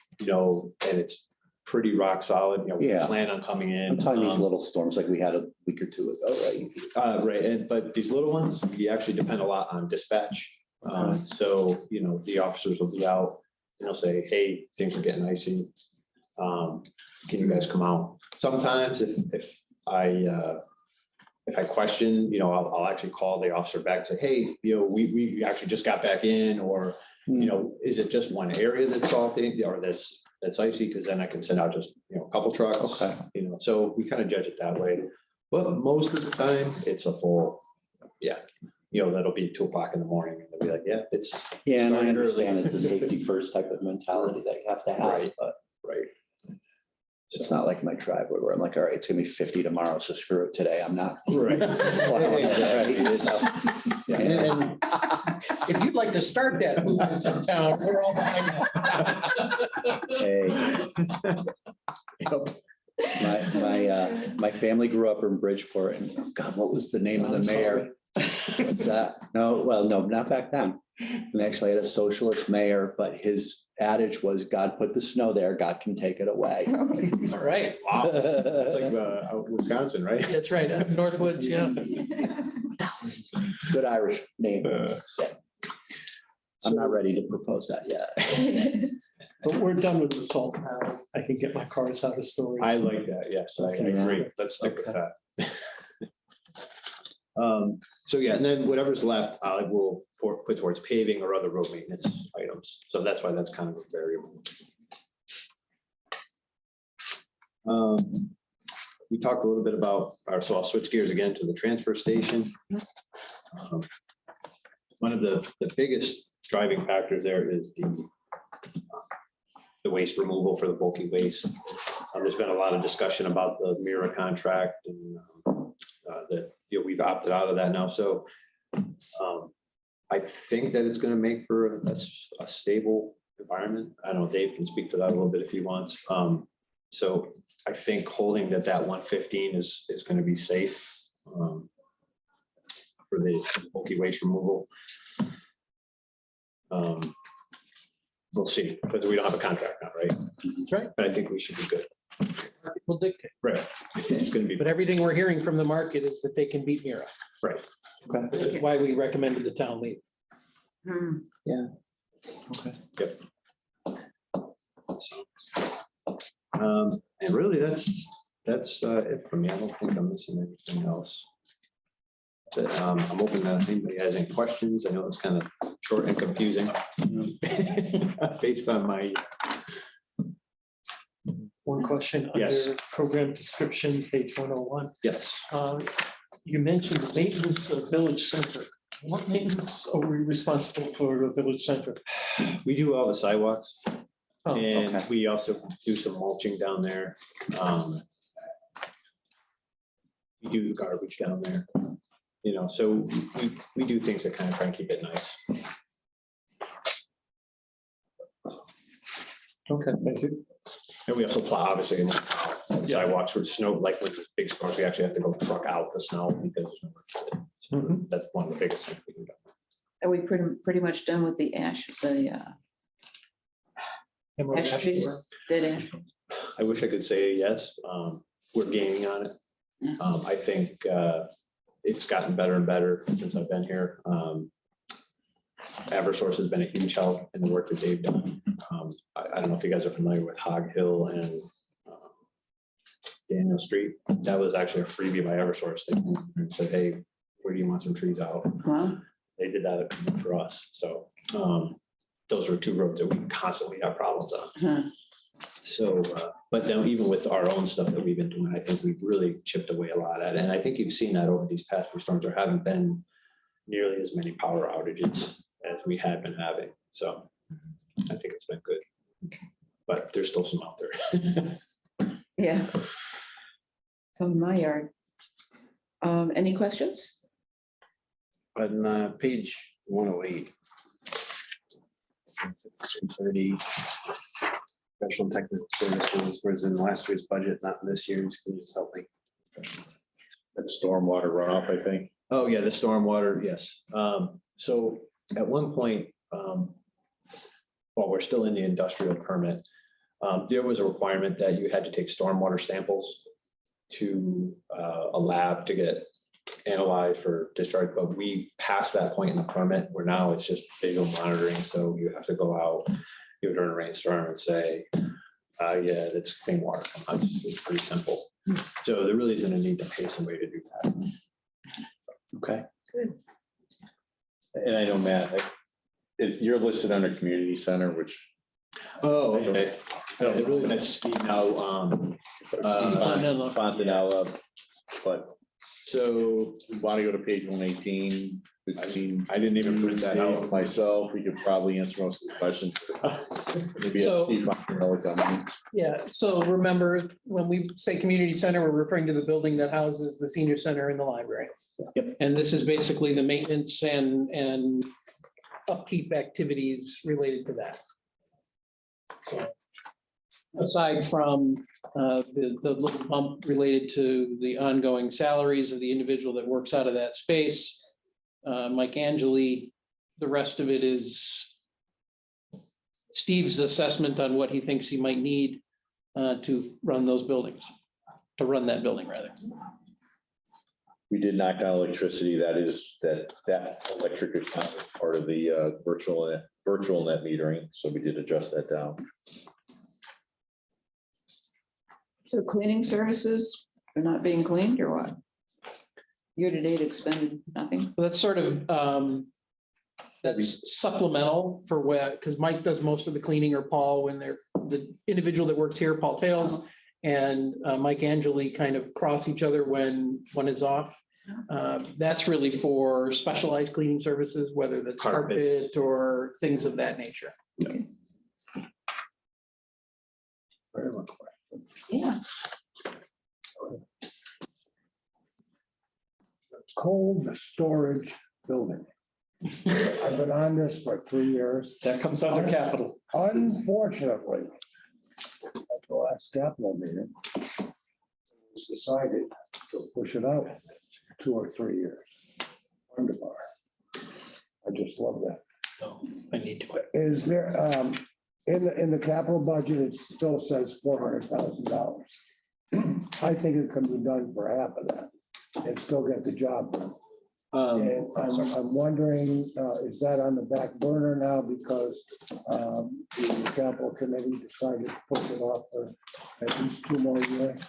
it's pretty rock solid, you know, we
Yeah.
plan on coming in.
I'm talking these little storms like we had a week or two ago, right?
Right, but these little ones, we actually depend a lot on dispatch. So, you know, the officers will be out and they'll say, hey, things are getting icy. Can you guys come out? Sometimes if I question, you know, I'll actually call the officer back and say, hey, you know, we actually just got back in, or, you know, is it just one area that's salty or that's icy? Because then I can send out just, you know, a couple trucks.
Okay.
You know, so we kind of judge it that way. But most of the time, it's a full, you know, that'll be 2 o'clock in the morning. And they'll be like, yeah, it's.
Yeah, and I
started early.
understand it's a safety first type of mentality that you have to have,
Right.
but
Right.
it's not like my driveway where I'm like, all right, it's gonna be 50 tomorrow, so screw it today. I'm not.
Right. Exactly.
So, yeah.
And
If you'd like to start that movement in town, we're all behind you.
Hey, my family grew up in Bridgeport, and oh God, what was the name of the mayor? What's that? No, well, no, not back then. We actually had a socialist mayor, but his adage was, God put the snow there, God can take it away.
All right.
wow, that's like out Wisconsin, right?
That's right. Northwoods, yeah.
Good Irish name. Yeah. I'm not ready to propose that yet.
But we're done with the salt now. I can get my cars out of storage.
I like that. Yes, I agree. Let's stick with that. So yeah, and then whatever's left, I will put towards paving or other road maintenance items. So that's why that's kind of a variable. We talked a little bit about, so I'll switch gears again to the transfer station. One of the biggest driving factors there is the waste removal for the bulky waste. There's been a lot of discussion about the Mira contract and that, you know, we've opted out of that now. So I think that it's going to make for a stable environment. I don't know, Dave can speak to that a little bit if he wants. So I think holding that 115 is going to be safe for the bulky waste removal. We'll see, because we don't have a contract now, right?
That's right.
But I think we should be good.
We'll dictate.
Right. It's going to be,
But everything we're hearing from the market is that they can beat Mira.
right.
This is why we recommended the town leave.
Yep. And really, that's it for me. I don't think I'm missing anything else. I'm open to anybody has any questions. I know it's kind of short and confusing based on my.
One question
Yes.
under program description, page 101.
Yes.
You mentioned the maintenance of village center. What maintenance are we responsible for the village center?
We do all the sidewalks.
Oh,
And
okay.
we also do some mulching down there. We do the garbage down there. You know, so we do things that kind of try and keep it nice.
Okay, thank you.
And we also plow, obviously, and the sidewalks with snow, like with the big storms, we actually have to go truck out the snow because so that's one of the biggest things we can do.
Are we pretty much done with the ash trees, dead ash?
I wish I could say yes. We're gaining on it.
Yeah.
I think it's gotten better and better since I've been here. Eversource has been a huge help in the work that they've done. I don't know if you guys are familiar with Hog Hill and Daniel Street. That was actually a freebie by Eversource. They said, hey, where do you want some trees out?
Well,
They did that for us. So those are 2 roads that we constantly have problems on. So, but then even with our own stuff that we've been doing, I think we've really chipped away a lot at it. And I think you've seen that over these past 4 storms. There haven't been nearly as many power outages as we had been having. So I think it's been good. But there's still some out there.
yeah. So in my yard. Any questions?
On page 108. 30. Special technical services was in last year's budget, not in this year's. Can you just help me?
That's stormwater runoff, I think.
Oh, yeah, the stormwater, yes. So at one point, while we're still in the industrial permit, There was a requirement that you had to take stormwater samples to a lab to get analyzed for discharge, but we passed that point in the permit where now it's just visual monitoring. So you have to go out, you during a rainstorm and say, yeah, that's clean water. It's pretty simple. So there really isn't a need to pay somebody to do that.
Okay.
Good.
And I know, Matt, you're listed under community center, which.
Oh, okay. That's Steve now.
Fontanella, but
So
we want to go to page 118. Between
I didn't even print that out.
myself, we could probably answer most of the questions. Maybe have
So-
Steve Fontanella come in.
Yeah, so remember, when we say community center, we're referring to the building that houses the senior center and the library.
Yep.
And this is basically the maintenance and upkeep activities related to that. So, aside from the little bump related to the ongoing salaries of the individual that works out of that space, Mike Angeli, the rest of it is Steve's assessment on what he thinks he might need to run those buildings, to run that building rather.
We did knock down electricity. That electric is not part of the virtual net metering. So we did adjust that down.
So cleaning services are not being cleaned or what? Year-to-date expended nothing?
So that's sort of, that's supplemental for where, because Mike does most of the cleaning, or Paul, when they're, the individual that works here, Paul Tails, and Mike Angeli kind of cross each other when one is off. That's really for specialized cleaning services, whether that's carpet or things of that nature.
Yeah.
Cold storage building. I've been on this for 3 years.
That comes under capital.
Unfortunately, at the last capital meeting, it was decided to push it out 2 or 3 years. Wonderful. I just love that.
So I need to.
Is there, in the capital budget, it still says $400,000. I think it can be done for half of that and still get the job done. And I'm wondering, is that on the back burner now because the capital committee decided to push it off for at least 2 more years?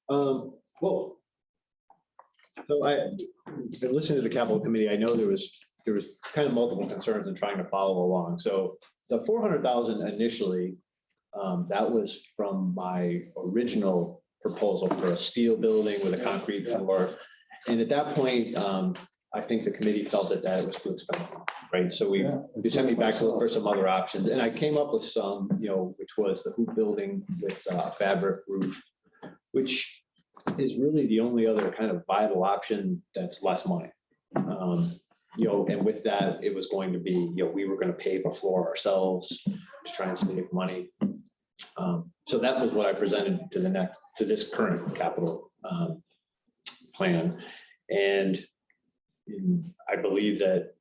Well, so I've been listening to the capital committee. I know there was kind of multiple concerns in trying to follow along. So the 400,000 initially, that was from my original proposal for a steel building with a concrete floor. And at that point, I think the committee felt that that was too expensive, right? So we sent me back to look for some other options, and I came up with some, which was the hoop building with a fabric roof, which is really the only other kind of viable option that's less money. And with that, it was going to be, we were going to pave a floor ourselves to try and save money. So that was what I presented to this current capital plan. And I believe that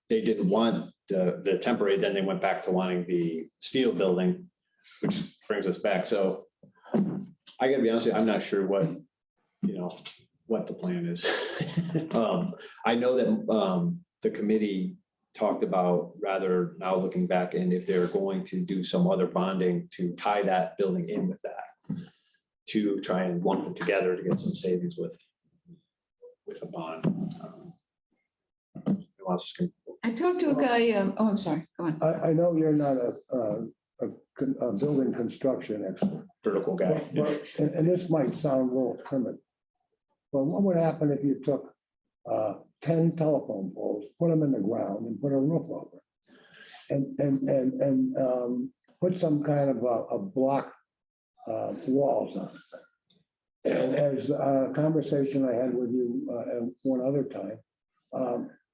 they didn't want the temporary, then they went back to wanting the steel building, which brings us back. So I gotta be honest with you, I'm not sure what the plan is. I know that the committee talked about, rather now looking back, and if they're going to do some other bonding to tie that building in with that, to try and lump it together to get some savings with a bond. Who else can-
I talked to a guy, I'm sorry, go on.
I know you're not a building construction expert.
Vertical guy.
And this might sound a little primitive, but what would happen if you took 10 telephone poles, put them in the ground and put a roof over it? And put some kind of a block walls on it. And as a conversation I had with you at one other time,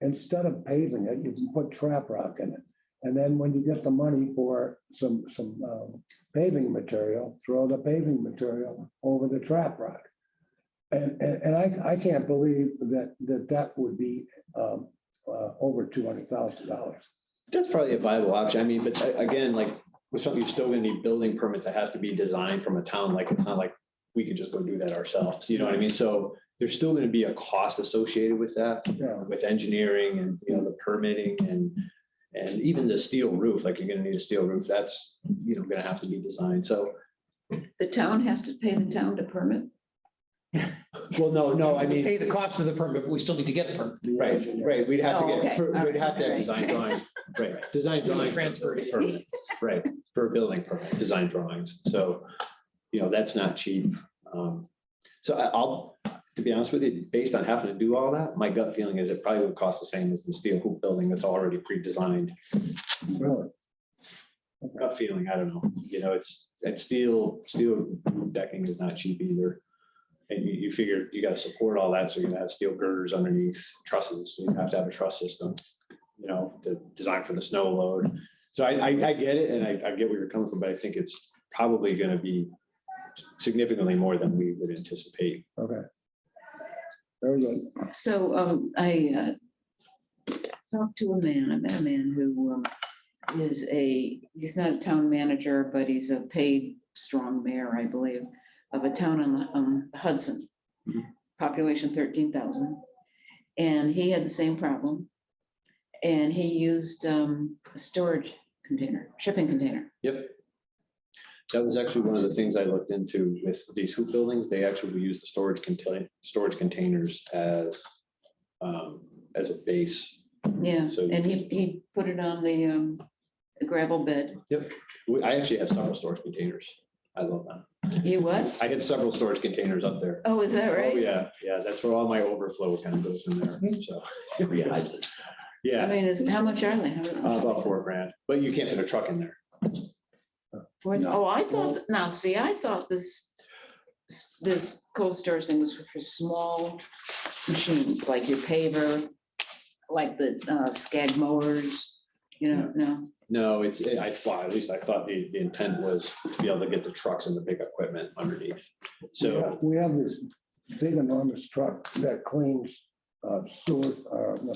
instead of paving it, you can put trap rock in it. And then when you get the money for some paving material, throw the paving material over the trap rock. And I can't believe that would be over $200,000.
That's probably a viable option. I mean, but again, like with something, you're still gonna need building permits. It has to be designed from a town, like, it's not like we could just go do that ourselves, you know what I mean? So there's still gonna be a cost associated with that,
Yeah.
with engineering and, you know, the permitting and even the steel roof, like you're gonna need a steel roof, that's, you know, gonna have to be designed. So,
The town has to pay the town to permit?
well, no, I mean.
Pay the cost of the permit, but we still need to get a permit.
Right, we'd have to
Oh,
get,
okay. All
we'd have to have
right.
design drawings, right, design drawings.
Transfer it.
Permit, right, for a building permit, design drawings, so, you know, that's not cheap. So I'll, to be honest with you, based on having to do all that, my gut feeling is it probably would cost the same as the steel hoop building that's already pre-designed.
Really?
Gut feeling, I don't know, you know, it's steel decking is not cheap either. And you figure you gotta support all that, so you're gonna have steel girders underneath trusses, so you have to have a truss system, you know, to design for the snow load. So I get it, and I get where you're coming from, but I think it's probably gonna be significantly more than we would anticipate.
Okay. Very good.
So I talked to a man, I met a man who he's not a town manager, but he's a paid strong mayor, I believe, of a town on the Hudson, population 13,000. And he had the same problem. And he used a storage container, shipping container.
Yep. That was actually one of the things I looked into with these hoop buildings. They actually use the storage containers as a base.
Yeah,
So-
and he put it on the gravel bed.
Yep. I actually have several storage containers. I love that.
You what?
I had several storage containers up there.
Oh, is that
Oh,
right?
yeah, that's where all my overflow kind of goes in there, so.
I
Yeah,
How much are they?
about $4,000, but you can't fit a truck in there.
Oh, I thought, now, see, I thought this cold storage thing was for small machines, like your paver, like the skag mowers, no.
No, well, at least I thought the intent was to be able to get the trucks and the big equipment underneath. So,
We have this big enormous truck that cleans sewer.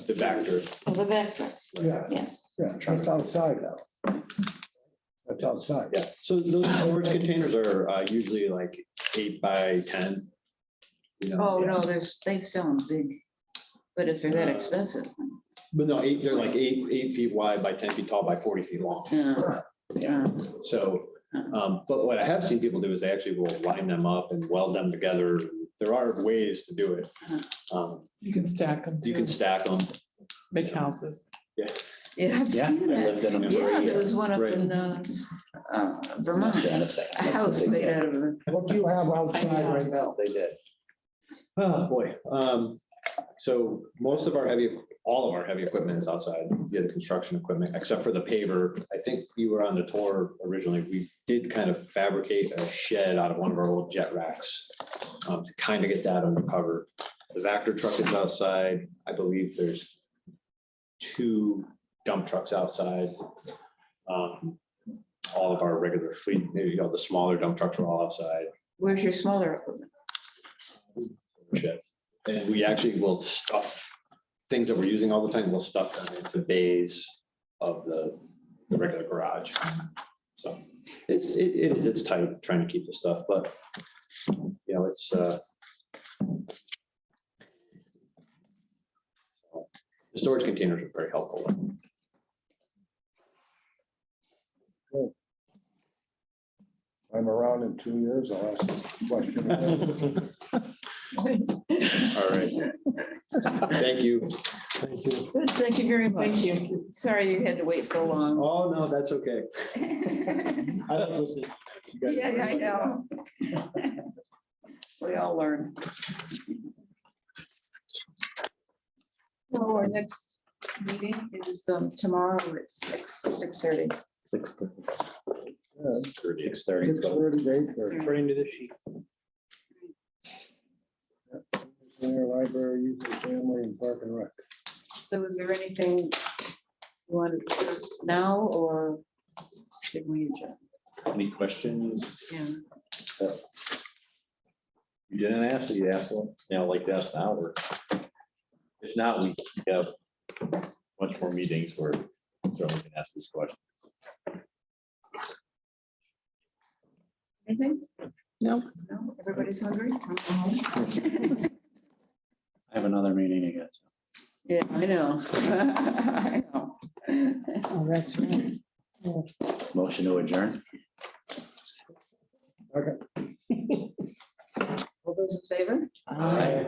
the Vector,
Oh, the back truck,
Yeah,
yes.
yeah, that's outside now. That's outside.
yeah, so those storage containers are usually like 8 by 10. You know,
Oh, no, they sell them big, but if they're that expensive.
but no, they're like 8 feet wide by 10 feet tall by 40 feet long.
Yeah.
So, but what I have seen people do is they actually will line them up and weld them together. There are ways to do it.
You can stack them.
You can stack them.
Make houses.
Yeah.
Yeah, I've
Yeah,
seen
I
that.
lived in them for
Yeah,
a
there
year.
was one up
Right.
in Vermont, a house made out of it.
What do you have outside right now?
They did.
Oh, boy. So most of all of our heavy equipment is outside, the construction equipment, except for the paver. I think you were on the tour originally. We did kind of fabricate a shed out of one of our old jet racks to kind of get that under cover. The Vector truck is outside. I believe there's 2 dump trucks outside. All of our regular fleet, the smaller dump trucks are all outside.
Where's your smaller equipment?
Sheds. And we actually will stuff things that we're using all the time, we'll stuff them into bays of the regular garage. So it's tight trying to keep the stuff, but it's the storage containers are very helpful.
I'm around in 2 years. I'll ask a question. again.
All right. Thank you.
Good, thank you very much.
Thank you.
Sorry you had to wait so long.
Oh, no, that's okay. I like listening. You guys are
Yeah, I
very-
know. We all learn. So our next meeting is tomorrow at 6:30.
6:30.
Yeah,
6:30.
6:30 to 8:30.
According to this sheet.
Center, library, youth and family, and park and rec.
So is there anything you want to discuss now, or should we adjourn?
Any questions?
Yeah.
You didn't ask, you asked one, like that's now, or if not, we have much more meetings where certainly can ask this question.
Anything?
No.
No, everybody's hungry? I'm home.
I have another meeting to get to.
Yeah, I know. I know.
Oh, that's right. Oh,
Motion to adjourn.
All those in favor?
aye.